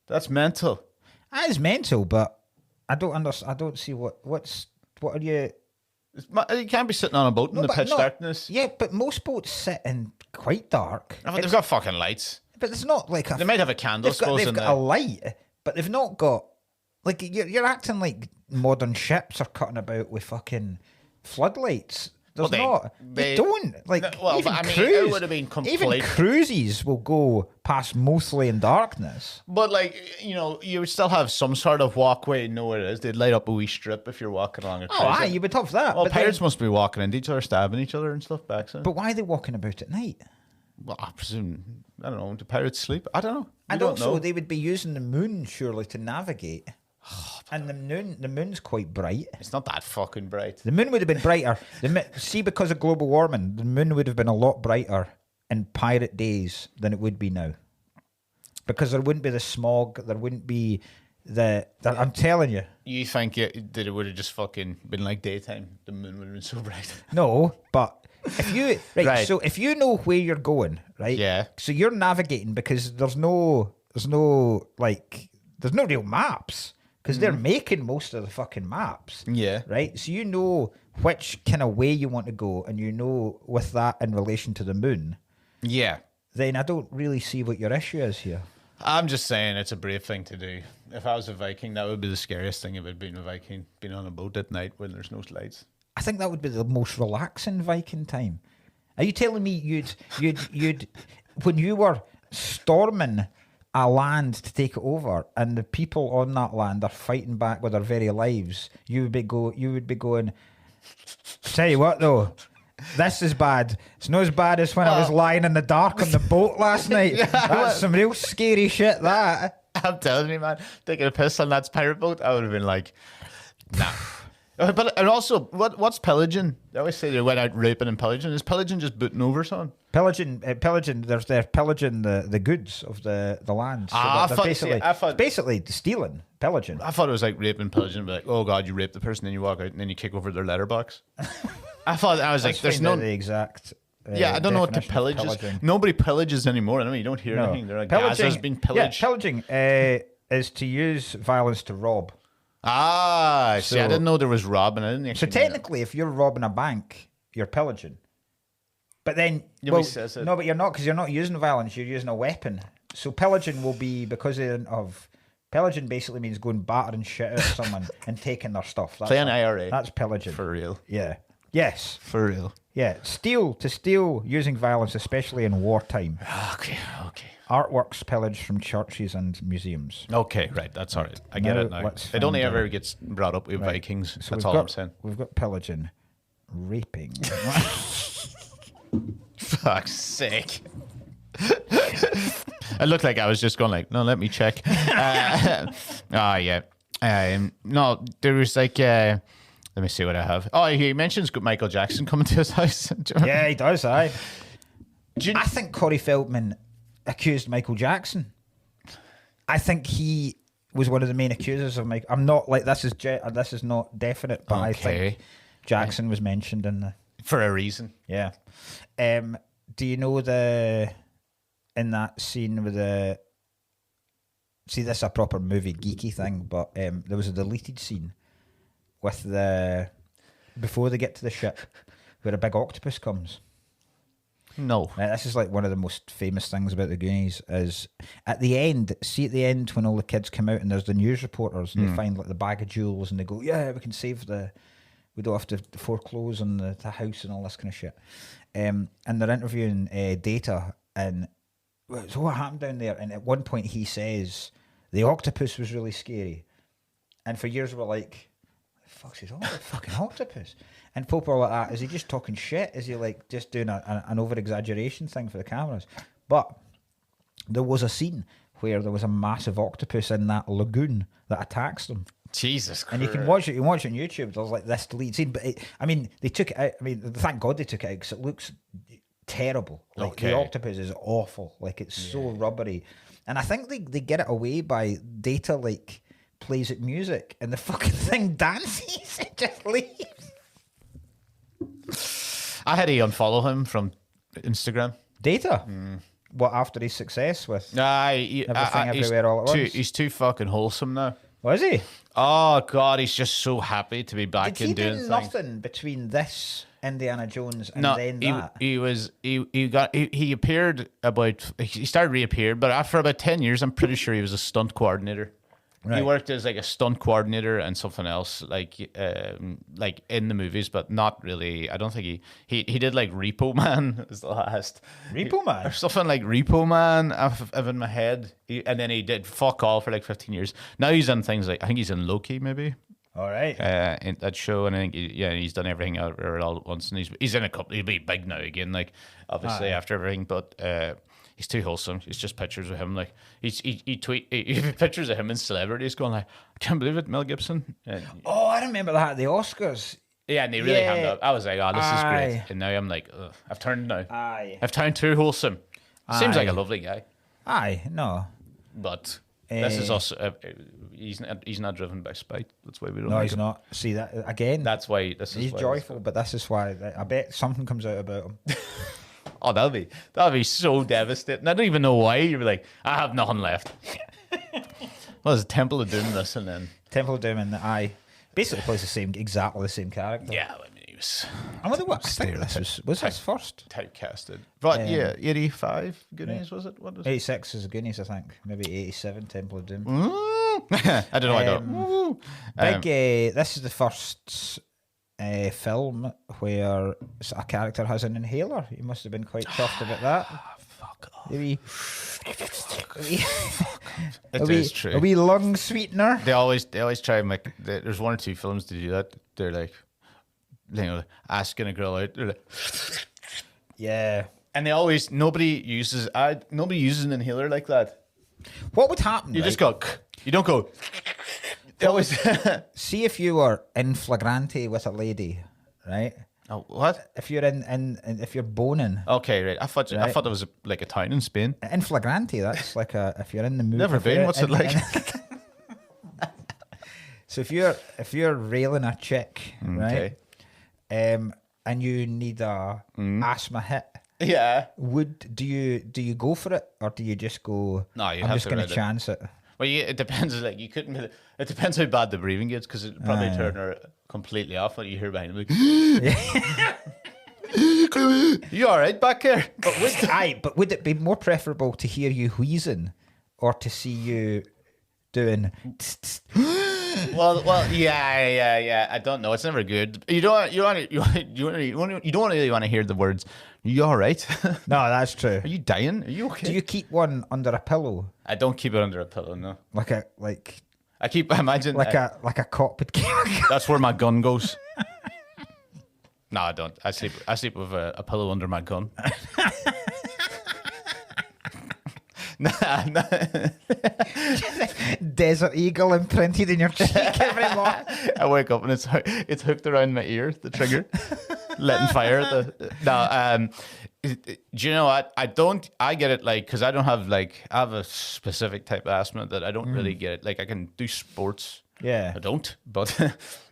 that's mental. That is mental, but I don't understand. I don't see what are you. You can't be sitting on a boat in the pitch darkness. Yeah, but most boats sit in quite dark. I mean, they've got fucking lights. But it's not like they might have a candle. They've got a light, but they've not got like you're acting like modern ships are cutting about with fucking floodlights. There's they don't like. Well, even I mean, cruise, it would have been complete. Even cruises will go past mostly in darkness. But like, you know, you would still have some sort of walkway. You know where it is. They'd light up a wee strip if you're walking along a cruise. Oh, you would have that. Well, pirates must be walking into each other, stabbing each other and stuff back then. But why are they walking about at night? Well, I presume, I don't know, do pirates sleep? I don't know. And also, they would be using the moon, surely, to navigate. And the moon's quite bright. It's not that fucking bright. The moon would have been brighter. See, because of global warming, the moon would have been a lot brighter in pirate days than it would be now. Because there wouldn't be the smog, there wouldn't be I'm telling you. You think that it would have just fucking been like daytime? The moon would have been so bright. No, but if you Right. so if you know where you're going, right? Yeah. So you're navigating because there's no real maps because they're making most of the fucking maps. Yeah. Right. So you know which kind of way you want to go, and you know with that in relation to the moon. Yeah. Then I don't really see what your issue is here. I'm just saying it's a brave thing to do. If I was a Viking, that would be the scariest thing about being a Viking, being on a boat at night when there's no lights. I think that would be the most relaxing Viking time. Are you telling me you'd when you were storming a land to take it over and the people on that land are fighting back with their very lives, you would be going, tell you what though, this is bad. It's not as bad as when I was lying in the dark on the boat last night. That's some real scary shit, that. I'm telling you, man, taking a piss on that pirate boat, I would have been like, nah. And also, what's pillaging? They always say they went out raping and pillaging. Is pillaging just booting over someone? Pillaging. They're pillaging the goods of the land. So basically stealing, pillaging. I thought it was like raping, pillaging, but like, oh god, you rape the person, then you walk out, and then you kick over their letterbox. I was like, there's no the exact. Yeah, I don't know what to pillage is. Nobody pillages anymore. I mean, you don't hear anything. They're like, Gaza's been pillaged. Yeah, pillaging is to use violence to rob. See, I didn't know there was robbing. I didn't. So technically, if you're robbing a bank, you're pillaging. But then, but you're not, because you're not using violence. You're using a weapon. So pillaging will be because of pillaging. Basically means going battering shit out of someone and taking their stuff. That's Playing IRA. That's pillaging For real. Yeah. Yes. For real. Yeah. Steal using violence, especially in wartime. Okay. Artworks pillaged from churches and museums. Okay, right. That's all right. I get it now. It only ever gets brought up with Vikings. So that's all I'm saying. We've got pillaging, raping. Fuck's sake. It looked like I was just going like, no, let me check. Yeah. No, there was like, let me see what I have. Oh, he mentions Michael Jackson coming to his house. Yeah, he does, I think Corey Feldman accused Michael Jackson. I think he was one of the main accusers of Michael. I'm not like, this is not definite, but I think Jackson was mentioned in the... For a reason. Yeah. Do you know in that scene with see, this is a proper movie geeky thing, but there was a deleted scene with before they get to the ship where a big octopus comes. No. Now, this is like one of the most famous things about the Goonies is at the end when all the kids come out and there's the news reporters and they find like the bag of jewels and they go, yeah, we can save we don't have to foreclose on the house and all this kind of shit. And they're interviewing Data, and so what happened down there? And at one point he says the octopus was really scary, and for years we're like, the fuck's his fucking octopus? And people are like, that is he just talking shit? Is he like just doing an over exaggeration thing for the cameras? But there was a scene where there was a massive octopus in that lagoon that attacks them. Jesus Christ. And you can watch it. You can watch it on YouTube. There's like this deleted scene, but they took it out. I mean, thank God they took it out because it looks terrible. Like the octopus is awful. Like it's so rubbery, and I think they get it away by Data like plays it music and the fucking thing dances. It just leaves. I had to unfollow him from Instagram. Data. What after his success with everything everywhere all at once? He's too fucking wholesome now. Was he? Oh god, he's just so happy to be back and doing things. Did he do nothing between this Indiana Jones and then that? He appeared he started reappeared, but after about 10 years, I'm pretty sure he was a stunt coordinator. Right. He worked as like a stunt coordinator and something else, like in the movies, but not really. I don't think he did like Repo Man was the last. Repo Man? Or something like Repo Man I've in my head. And then he did fuck all for like 15 years. Now he's in things like, I think he's in Loki maybe. All right. In that show, and I think he's done everything all at once, and he's in a couple. He'll be big now again, like obviously after everything, but he's too wholesome. It's just pictures of him, like he tweet pictures of him and celebrities going like, I can't believe it, Mel Gibson. Oh, I remember that at the Oscars. Yeah, and they really hammed up. I was like, oh, this is great, and now I'm like, ugh, I've turned too wholesome. Seems like a lovely guy. No, but This is us. He's not driven by spite. That's why we don't. No, like he's him. not. See that again. That's why this is. He's why joyful, but this is why I bet something comes out about him. Oh, that'll be so devastating. I don't even know why. You'd be like, I have nothing left. Well, there's a Temple of Doom, this, and then Temple of Doom and the Eye basically plays exactly the same character. yeah, I mean, he was I wonder what. I think this was his first. typecasted. But yeah, 85 Goonies was it? What was it? 86 is Goonies, I think. Maybe 87 Temple of Doom. I don't know. I don't. This is the first film where a character has an inhaler. You must have been quite chuffed about that. Fuck off. It is true. A wee lung sweetener. They always try and make. There's one or two films to do that. They're like, you know, asking a girl out. They're like, Yeah. and they always nobody uses an inhaler like that. What would happen? You right? just go. You don't go. They always. See if you were in flagrante with a lady, right? Oh, what? If you're if you're boning Okay, right. I thought Right. it was like a town in Spain. in flagrante, that's like if you're in the mood. Never if you're been. What's it like? So if you're railing a chick, right, and you need a asthma hit, Yeah. do you go for it or do you just go? No, you I'm have just to going ride to it. chance it. Well, it depends. Like you couldn't. It depends how bad the breathing gets because it probably turn her completely off when you hear behind him. Like, you all right back there? But would it be more preferable to hear you wheezing or to see you doing? Well, yeah. I don't know. It's never good. You don't really want to hear the words. You all right? No, that's true. Are you dying? Are you okay? Do you keep one under a pillow, I don't keep it under a pillow. No. like I imagine a cop would keep? that's where my gun goes. No, I don't. I sleep with a pillow under my gun. Nah. Desert Eagle imprinted in your cheek every morning. I wake up and it's hooked around my ear, the trigger, letting fire. Do you know what? I get it like because I don't have I have a specific type of asthma that I don't really get it. Like I can do sports. Yeah. I don't, but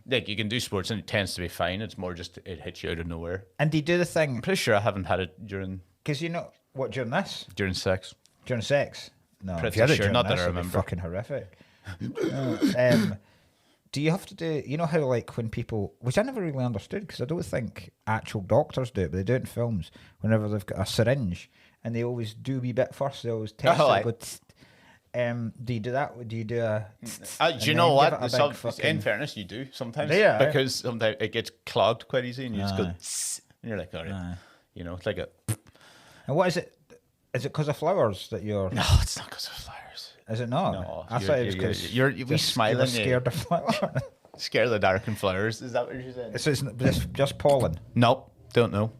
like you can do sports and it tends to be fine. It's more just it hits you out of nowhere. And do you do the thing? I'm pretty sure I haven't had it during Because you know what during sex. during sex. No, Pretty if you had it sure, during not that this, I it'd be remember. fucking horrific. Do you have to do? You know how like when people, which I never really understood because I don't think actual doctors do it, but they do it in films. Whenever they've got a syringe and they always do a wee bit first, they always test it. Go, do you do that? Do you do a? Do you know what? In fairness, you do sometimes. Yeah, because sometimes it gets clogged quite easy, and you just go, and you're like, all right, you know, it's like a. And what is it? Is it because of flowers that you're? No, it's not because of flowers. Is it not? No, I thought it was because we smiling. You're scared of flowers. Scared of the dark and flowers. Is that what you're saying? It's just pollen. Nope, don't know.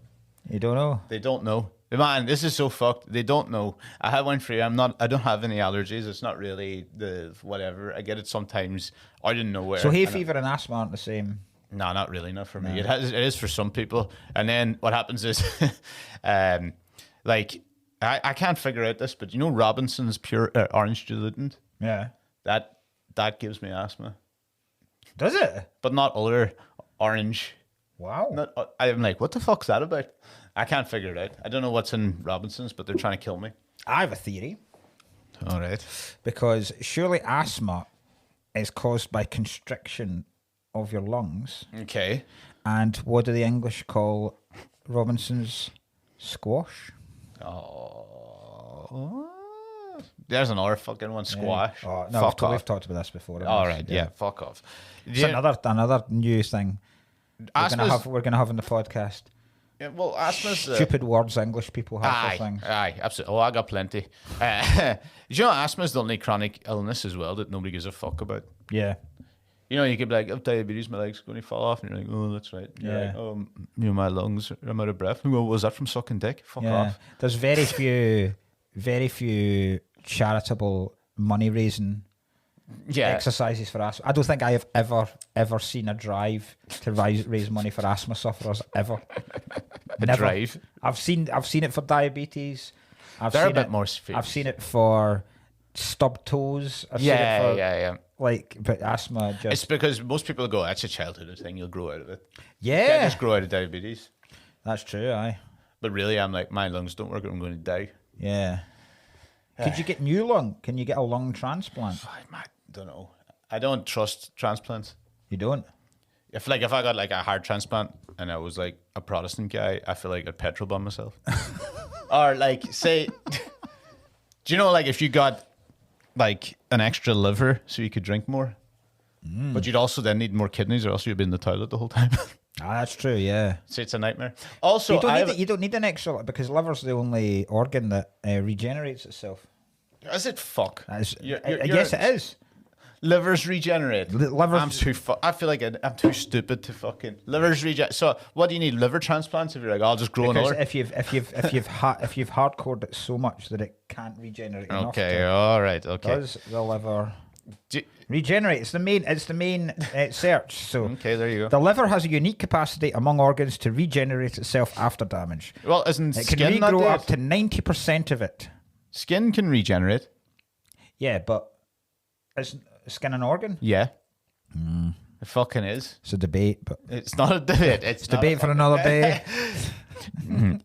You don't know. They don't know. Man, this is so fucked. They don't know. I had one free. I don't have any allergies. It's not really the whatever. I get it sometimes out of nowhere. So hay fever and asthma aren't the same. No, not really. Not for me. It is for some people. And then what happens is, like, I can't figure out this, but you know Robinson's pure orange diluent? Yeah. That gives me asthma. Does it? But not other orange. Wow. I'm like, what the fuck's that about? I can't figure it out. I don't know what's in Robinson's, but they're trying to kill me. I have a theory. All right. Because surely asthma is caused by constriction of your lungs. Okay. And what do the English call Robinson's squash? Oh. There's another fucking one, squash. Yeah. Oh, no, fuck off. We've talked about this before. All right, yeah, fuck off. It's another new thing Asthma's, we're gonna have in the podcast. yeah, well, asthma's Stupid words English people have for things. Aye, absolutely. Oh, I got plenty. Do you know asthma's the only chronic illness as well that nobody gives a fuck about? Yeah. You know, you could be like, I have diabetes, my leg's going to fall off. And you're like, oh, that's right. And you're like, oh, you know, my lungs, I'm out of breath. Well, was that from sucking dick? Fuck off. There's very few charitable money raising exercises for asthma. I don't think I have ever seen a drive to raise money for asthma sufferers ever. Never. Drive. I've seen it for diabetes. They're a bit more serious. I've seen it for stub toes. I've seen Yeah, it for, yeah. like, but asthma It's just. because most people go, that's a childhood thing, you'll grow out of it. You Yeah, can't just grow out of diabetes. that's true. Aye, But really, I'm like, my lungs don't work, I'm going to die. yeah. Could you get new lung? Can you get a lung transplant? I don't know. I don't trust transplants. You don't. If I got like a heart transplant and I was like a Protestant guy, I feel like I'd petrol bomb myself. Or like, say, do you know, like if you got like an extra liver so you could drink more, but you'd also then need more kidneys, or else you'd be in the toilet the whole time. That's true. Yeah. So it's a nightmare. Also, You don't need an extra, because liver's the only organ that regenerates itself. is it fuck? Yes, it is. Livers regenerate. Livers. I'm too. I feel like I'm too stupid to fucking livers regenerate. So what do you need? Liver transplants? If you're like, I'll just grow Because another. if you've hardcored it so much that it can't regenerate enough. Okay. All right. Okay. Does the liver Do- regenerate? It's the main search. So okay. There you go. the liver has a unique capacity among organs to regenerate itself after damage. Well, isn't It can skin not regrow dead? up to 90% of it. Skin can regenerate. Yeah, but is skin an organ? Yeah. It fucking is. It's a debate, but It's not a debate. It's not debate for another day.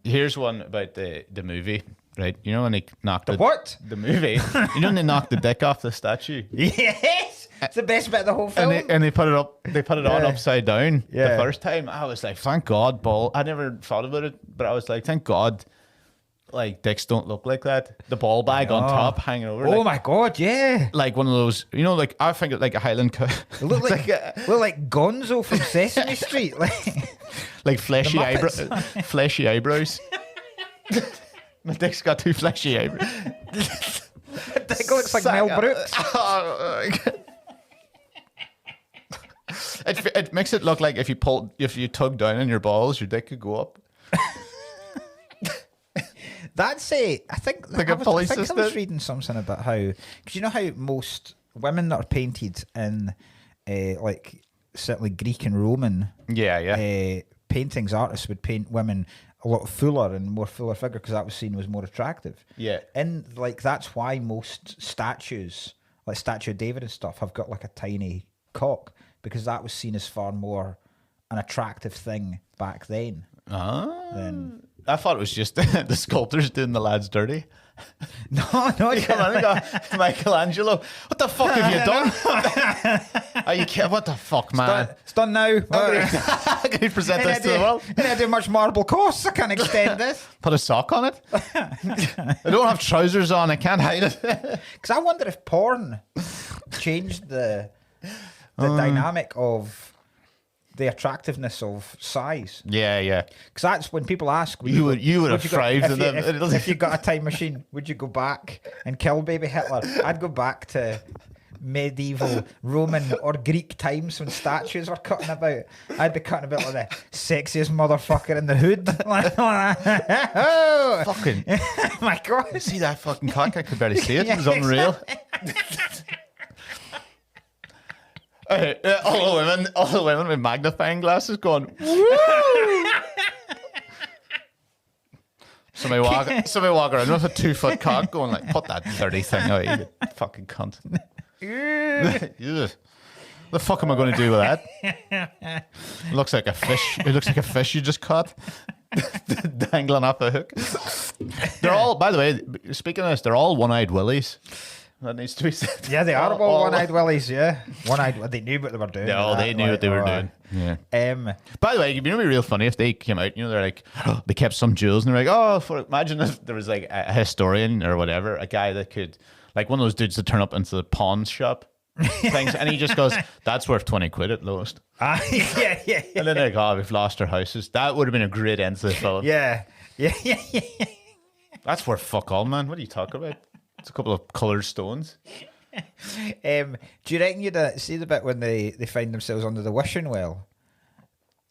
Here's one about the movie, right? You know when they knocked The what? The movie. You know when they knocked the dick off the statue? Yes, it's the best bit of the whole film. And they put it up. They put it on Yeah. upside down the Yeah. first time. I was like, thank God, ball. I never thought about it, but I was like, thank God, like dicks don't look like that. The ball bag on top hanging over. Oh like, my God, yeah. like one of those. You know, like I think it like a Highland cow. It looked like Gonzo from Sesame Street. Like fleshy The Muppets. fleshy eyebrows. My dick's got two fleshy eyebrows. It looks like Mel Brooks. It makes it look like if you tug down on your balls, your dick could go up. That's I think Like I a was, pulley I think I system? was reading something about how, because you know how most women that are painted in like certainly Greek and Roman Yeah. paintings, artists would paint women a lot fuller and more fuller figure because that was seen as more attractive. Yeah. And like that's why most statues, like Statue of David and stuff, have got like a tiny cock, because that was seen as far more an attractive thing back then. Then I thought it was just the sculptors doing the lads dirty. no, Come on, go, Michelangelo. What the fuck have you done? Are you kidding? What the fuck, man? It's done now. How can you present this to the world? And I do much marble costs. I can't extend this. Put a sock on it? I don't have trousers on. I can't hide it. Because I wonder if porn changed the dynamic of the attractiveness of size. Yeah. Because that's when people ask, You would have thrived in them. If you got a time machine, would you go back and kill baby Hitler? I'd go back to medieval Roman or Greek times when statues were cutting about. I'd be cutting about like the sexiest motherfucker in the hood. Oh, Fucking. my God. See that fucking cock? I could barely see it. It was unreal. All the women with magnifying glasses going, woo! Somebody walk around with a 2-foot cock going like, put that dirty thing out, you fucking cunt. Ugh. The fuck am I going to do with that? It looks like a fish. It looks like a fish you just caught. Dangling off a hook. They're all, by the way, speaking of this, they're all one-eyed willies. That needs to be said. Yeah, they are all one-eyed willies, yeah. One-eyed, they knew what they were doing. No, they knew what they were doing. Yeah. By the way, you know, it'd be real funny if they came out. You know, they're like, they kept some jewels, and they're like, imagine if there was like a historian or whatever, a guy that could, like one of those dudes that turn up into the pawn shop things, and he just goes, "That's worth 20 quid at lowest." Yeah. And then they're like, we've lost our houses. That would have been a great end to the film. Yeah. That's worth fuck all, man. What are you talking about? It's a couple of coloured stones. Do you reckon you'd see the bit when they find themselves under the wishing well,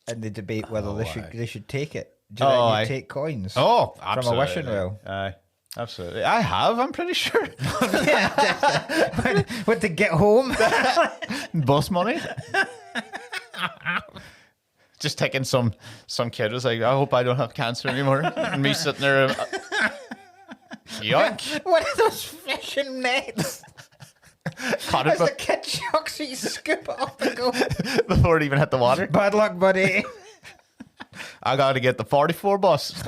and they debate whether they should take it? Do you reckon you'd take coins? Oh, from absolutely. a wishing well. Aye, absolutely. I have. I'm pretty sure. What to get home? Bus money. Just taking some kid was like, I hope I don't have cancer anymore. And me sitting there. Yuck. One of those fishing nets. Caught it As the kid chucks it, you scoop it up and go. before it even hit the water. Bad luck, buddy. I got to get the 44 bus.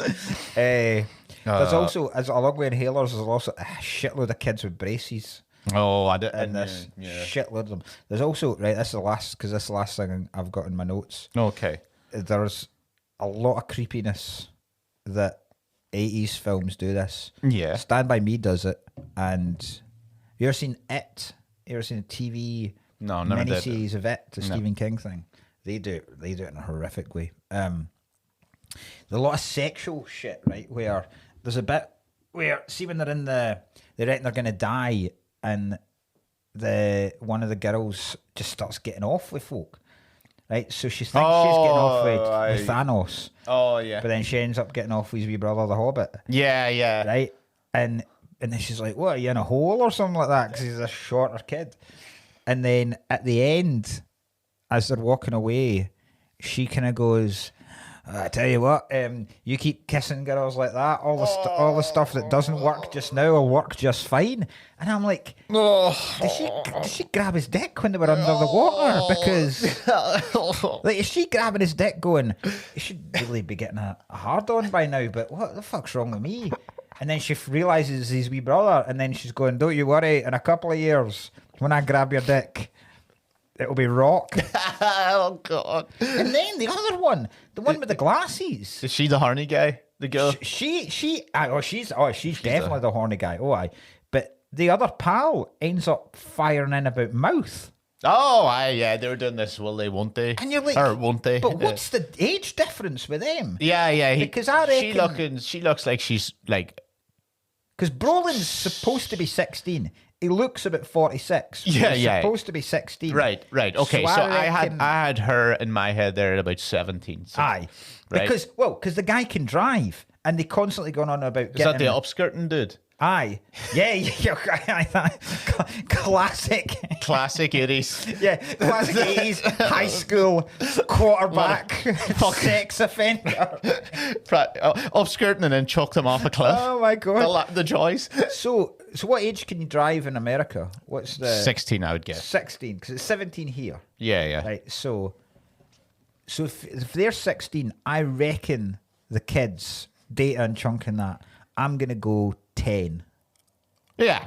There's also, as along with inhalers, there's also a shitload of kids with braces. Oh, I did. In this shitload of them. There's also, right, this is the last, because this is the last thing I've got in my notes. Okay. There's a lot of creepiness that 80s films do this. Yeah. Stand By Me does it. And have you ever seen It? You ever seen a TV miniseries of It, the Stephen King thing? They do it in a horrific way. There's a lot of sexual shit, right? Where there's a bit where, see, when they reckon they're going to die, and one of the girls just starts getting off with folk, right? So she thinks she's getting off with Thanos. Oh, yeah. But then she ends up getting off with his wee brother, the Hobbit. Yeah, yeah. Right? And then she's like, what, are you in a hole or something like that? Because he's a shorter kid. And then at the end, as they're walking away, she kind of goes, I tell you what, you keep kissing girls like that, all the stuff that doesn't work just now will work just fine. And I'm like, did she grab his dick when they were under the water? Because like, is she grabbing his dick going, he should really be getting a hard on by now, but what the fuck's wrong with me? And then she realises his wee brother, and then she's going, don't you worry, in a couple of years, when I grab your dick, it'll be rock. Oh, God. And then the other one, the one with the glasses. Is she the horny guy? The girl? She's definitely the horny guy. Oh, aye. But the other pal ends up firing in about mouth. Oh, aye, yeah. They were doing this, will they, won't they? And you're like, or won't they? But what's the age difference with them? Yeah, yeah. Because I reckon... She looks like she's, like... Because Brolin's supposed to be 16. He looks about 46. Yeah, He's yeah. supposed to be 16. Right. Okay, so I had her in my head there at about 17. So, Aye. right. Because the guy can drive, and they constantly going on about Is that the upskirting dude? Aye. Yeah. Classic. Classic 80s. Yeah, classic 80s, high school, quarterback, sex offender. Upskirting and then chucked him off a cliff. Oh my God. The joys. So what age can you drive in America? What's the... 16, I would guess. 16, because it's 17 here. Yeah. Right, so if they're 16, I reckon the kids, Data and Chunk and that, I'm going to go 10. Yeah.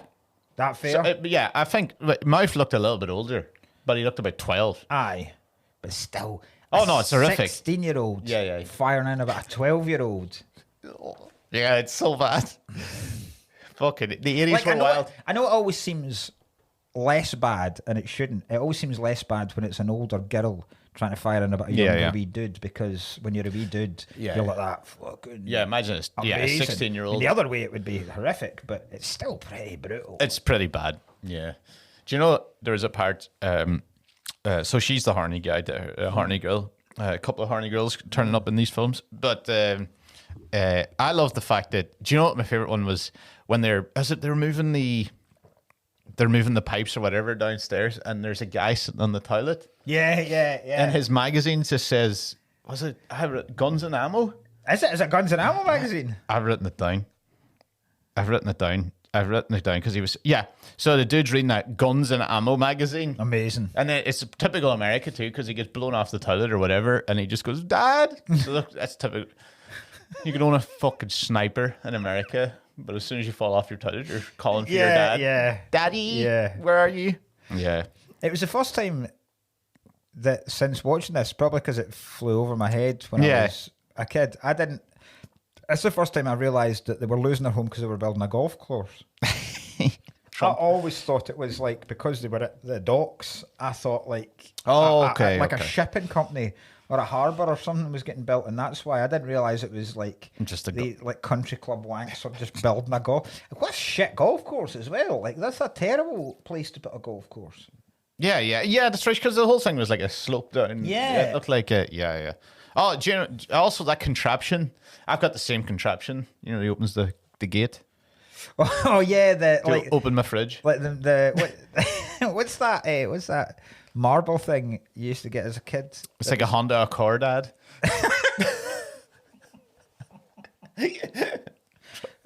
That fair? So, yeah, I think Mouth looked a little bit older, but he looked about 12. Aye. But still. Oh, no, it's horrific. 16-year-old. Yeah. Firing in about a 12-year-old. Yeah, it's so bad. Fucking, the 80s were wild. I know it always seems less bad, and it shouldn't. It always seems less bad when it's an older girl trying to fire in about a younger wee dude, because when you're a wee dude, you're like that fucking... Yeah, imagine it's a 16-year-old. The other way it would be horrific, but it's still pretty brutal. It's pretty bad, yeah. Do you know, there's a part... so she's the horny guy, the horny girl. A couple of horny girls turning up in these films. But I love the fact that... Do you know what my favourite one was? When they're moving the pipes or whatever downstairs, and there's a guy sitting on the toilet. Yeah. And his magazine just says, Guns and Ammo? Is it Guns and Ammo magazine? I've written it down because he was... Yeah, so the dude's reading that Guns and Ammo magazine. Amazing. And then it's typical America too, because he gets blown off the toilet or whatever, and he just goes, Dad! So look, that's typical. You can own a fucking sniper in America, but as soon as you fall off your toilet, you're calling for your dad. Yeah. Daddy, where are you? Yeah. It was the first time that since watching this, probably because it flew over my head when I was a kid, it's the first time I realised that they were losing their home because they were building a golf course. I always thought it was like because they were at the docks. I thought like a shipping company or a harbour or something was getting built, and that's why I didn't realise it was like just like country club wanks or just building a golf. What a shit golf course as well. Like that's a terrible place to put a golf course. Yeah. That's right, because the whole thing was like a slope down. Yeah, it looked like a yeah. Oh, do you know, also that contraption. I've got the same contraption. You know, he opens the gate. Oh yeah, open my fridge. Like what's that? What's that marble thing you used to get as a kid? It's like a Honda Accord ad.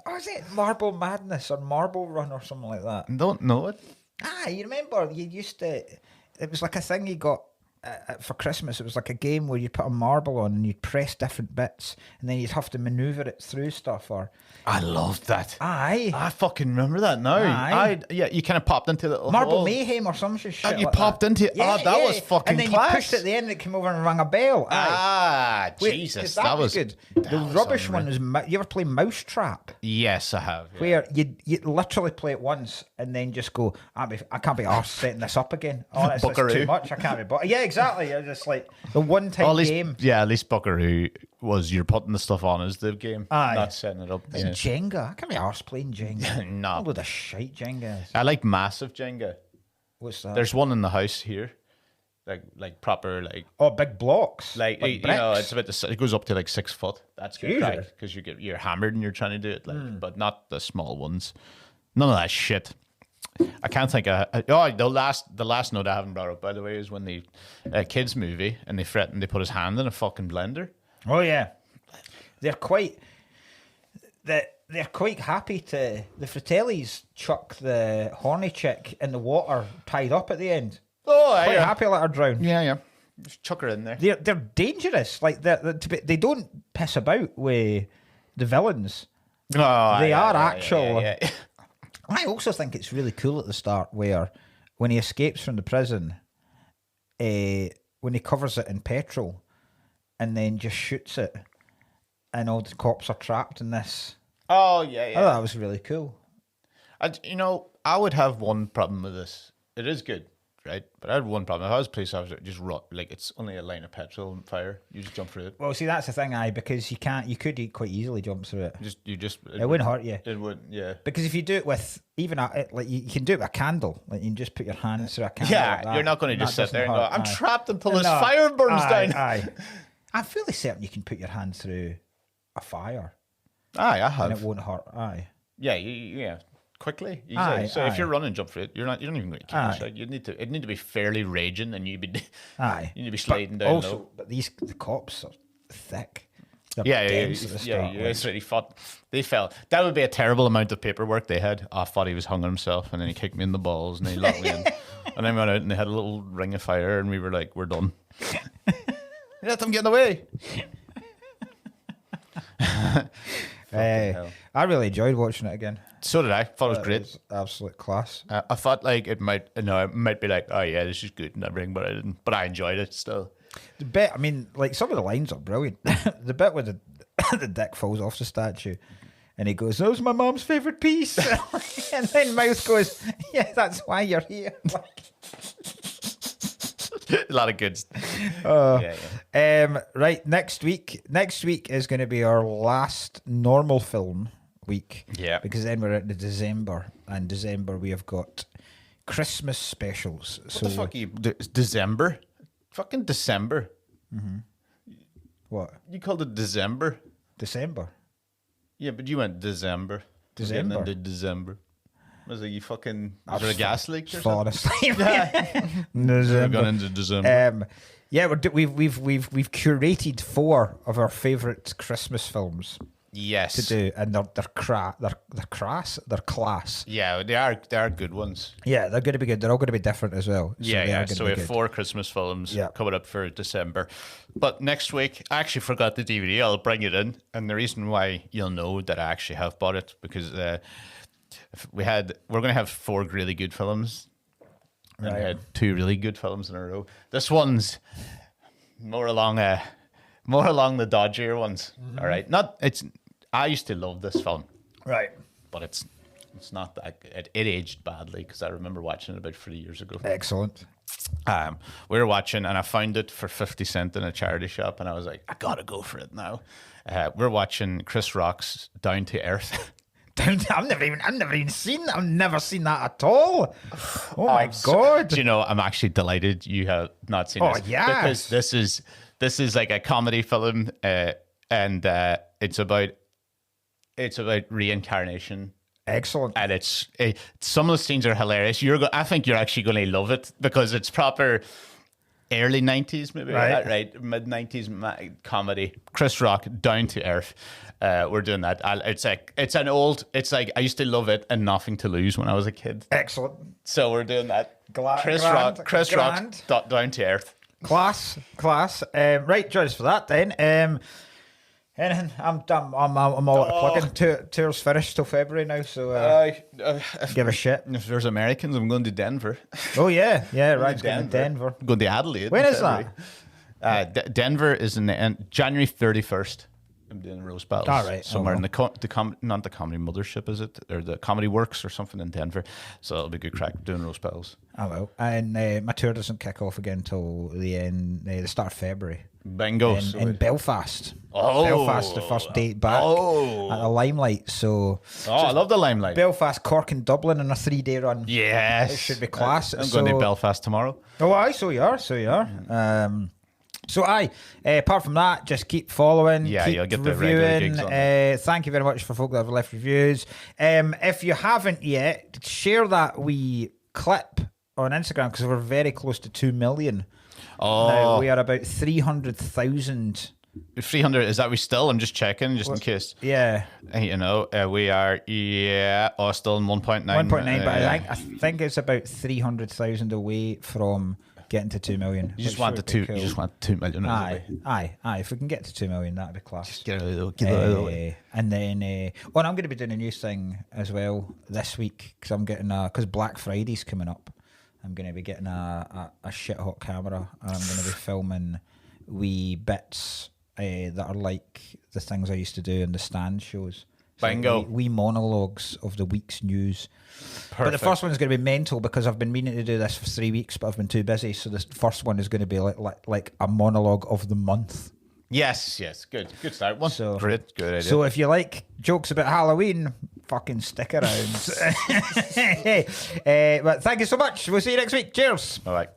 Oh, is it Marble Madness or Marble Run or something like that? Don't know it. You remember you used to. It was like a thing you got for Christmas. It was like a game where you put a marble on and you'd press different bits, and then you'd have to maneuver it through stuff. Or I loved that. aye, I fucking remember that now. Aye. Yeah, you kind of popped into the little Marble hole. Mayhem or some shit. And you like popped that. into it. Yeah, Oh, that yeah. was fucking And then class. you pushed at the end, and it came over and rang a bell. Aye. Ah, Jesus, 'cause that was good. that The was rubbish unreal. one was. You ever play Mousetrap? Yes, I have. Yeah. Where you literally play it once and then just go, I can't be arsed setting this up again. Oh, it's Buckaroo. too much. I can't be. But yeah, exactly. You're just like the one time Well, at least, game. yeah, at least Buckaroo was you're putting the stuff on as the game, Aye. not setting it up. It's Yeah. Jenga. I can't be arsed playing Jenga. No. A load of shite Jenga is. I like massive Jenga. What's that? There's one in the house here, like proper big blocks. like you bricks. know it's about it goes up to like 6 foot. That's good, Jesus. right? Because you're hammered and you're trying to do it, but not the small ones. None of that shit. I can't think of. The last note I haven't brought up, by the way, is when the kids movie and they threatened they put his hand in a fucking blender. Oh yeah, they're quite. They're quite happy to the Fratellis chuck the horny chick in the water tied up at the end. Oh, Quite happy to let her drown. Yeah. Just chuck her in there. They're dangerous. Like they don't piss about with the villains. Oh, They yeah, are yeah, actual. yeah. I also think it's really cool at the start where when he escapes from the prison, when he covers it in petrol and then just shoots it and all the cops are trapped in this. Oh, yeah. I thought that was really cool. I would have one problem with this. It is good, right? But I had one problem. If I was police officer, just like it's only a line of petrol and fire. You just jump through it. Well, see, that's the thing, because you could quite easily jump through it. It It wouldn't hurt you. It wouldn't, yeah. Because if you do it with like you can do it with a candle, like you can just put your hands through a candle. Yeah, like that, you're not going to and just that sit there and doesn't go, hurt. I'm Aye. trapped until this No, fire burns down. Aye. I'm fairly certain you can put your hand through a fire Aye, I and it have. won't hurt. Aye. Yeah, yeah. Quickly, easily. Aye, So if aye. you're running, jump for it. You don't even get catch. Aye. Like, it'd need to be fairly raging, and you'd be Aye. you need to be sliding down Also, low. but the cops are thick. They're Yeah, dense at the start. like. That's right. He fought. They fell. That would be a terrible amount of paperwork they had. I thought he was hung himself, and then he kicked me in the balls, and he locked me in. And then we went out, and they had a little ring of fire, and we were like, "We're done." Let them get away. hell. I really enjoyed watching it again. So did I. Thought it was It great. was absolute class. I thought like it might be like, oh yeah, this is good and everything, but I didn't. But I enjoyed it still. The bit, I mean, like some of the lines are brilliant. The bit where the dick falls off the statue and he goes, "That was my mom's favourite piece." And then Mouse goes, "Yeah, that's why you're here." A lot of good. Yeah. Right, next week is going to be our last normal film week. Yeah. Because then we're into December, and December we have got Christmas specials. What the fuck? December? Fucking December. What? You called it December? December. Yeah, but you went December. We're getting December. into December. Was it you fucking? Was there a gas leak or something? Fall asleep. We're December. going into December. Yeah, we've curated 4 of our favourite Christmas films Yes. to do, and they're class. Yeah, they are good ones. Yeah, they're going to be good. They're all going to be different as well. So Yeah, they are yeah. gonna So be we have good. 4 Christmas films Yeah. coming up for December. But next week, I actually forgot the DVD. I'll bring it in. And the reason why you'll know that I actually have bought it, because we're going to have 4 really good films. And we Right. had 2 really good films in a row. This one's more along the dodgier ones. All right. I used to love this film, Right. but it's not that it aged badly, because I remember watching it about 3 years ago. Excellent. We were watching, and I found it for 50 cents in a charity shop, and I was like, I gotta go for it now. We're watching Chris Rock's Down to Earth. I've never even seen that. I've never seen that at all. Oh my god. Do you know, I'm actually delighted you have not seen Oh, this. yes. Because this is like a comedy film, and it's about reincarnation. Excellent. And some of the scenes are hilarious. I think you're actually going to love it, because it's proper. early 90s, maybe. Right. Mid 90s comedy. Chris Rock, down to earth. We're doing that. It's like I used to love it and Nothing to Lose when I was a kid. Excellent. So we're doing that. Chris Rock, down to earth. Class. Right, judges for that then. Anything? I'm all out of plugging. Tour's finished till February now, so give a shit. If there's Americans, I'm going to Denver. Oh yeah, Ryan's going to Denver. I'm going to Adelaide. When is that? Denver is in January 31st. I'm doing Rose Battles. All right. Somewhere in not the Comedy Mothership, is it? Or the Comedy Works or something in Denver. So it'll be good crack doing Rose Battles. I will. And my tour doesn't kick off again till the start of February. Bingo. In Belfast. Oh. Belfast, the first date back at the Limelight. So I love the Limelight. Belfast, Cork and Dublin in a 3-day run. Yes. It should be class. I'm going to Belfast tomorrow. Oh, aye, so you are. Apart from that, just keep following, keep you'll get the regular reviewing. gigs on. Thank you very much for folk that have left reviews. If you haven't yet, share that wee clip on Instagram because we're very close to 2 million. Now, we are about 300,000. 300, is that we still? I'm just checking, just in case. Yeah. We are, still in 1.9. 1.9, but I think it's about 300,000 away from getting to 2 million. You just want the 2 million. Aye. If we can get to 2 million, that'd be class. Just get it out of the way. And then, and I'm going to be doing a new thing as well this week because I'm getting because Black Friday's coming up. I'm going to be getting a shit hot camera and I'm going to be filming wee bits that are like the things I used to do in the stand shows. So Bingo. Wee monologues of the week's news. Perfect. But the first one is going to be mental because I've been meaning to do this for 3 weeks, but I've been too busy. So the first one is going to be like a monologue of the month. Yes. Good start. Great, good idea. So if you like jokes about Halloween, fucking stick around. But thank you so much. We'll see you next week. Cheers. All right.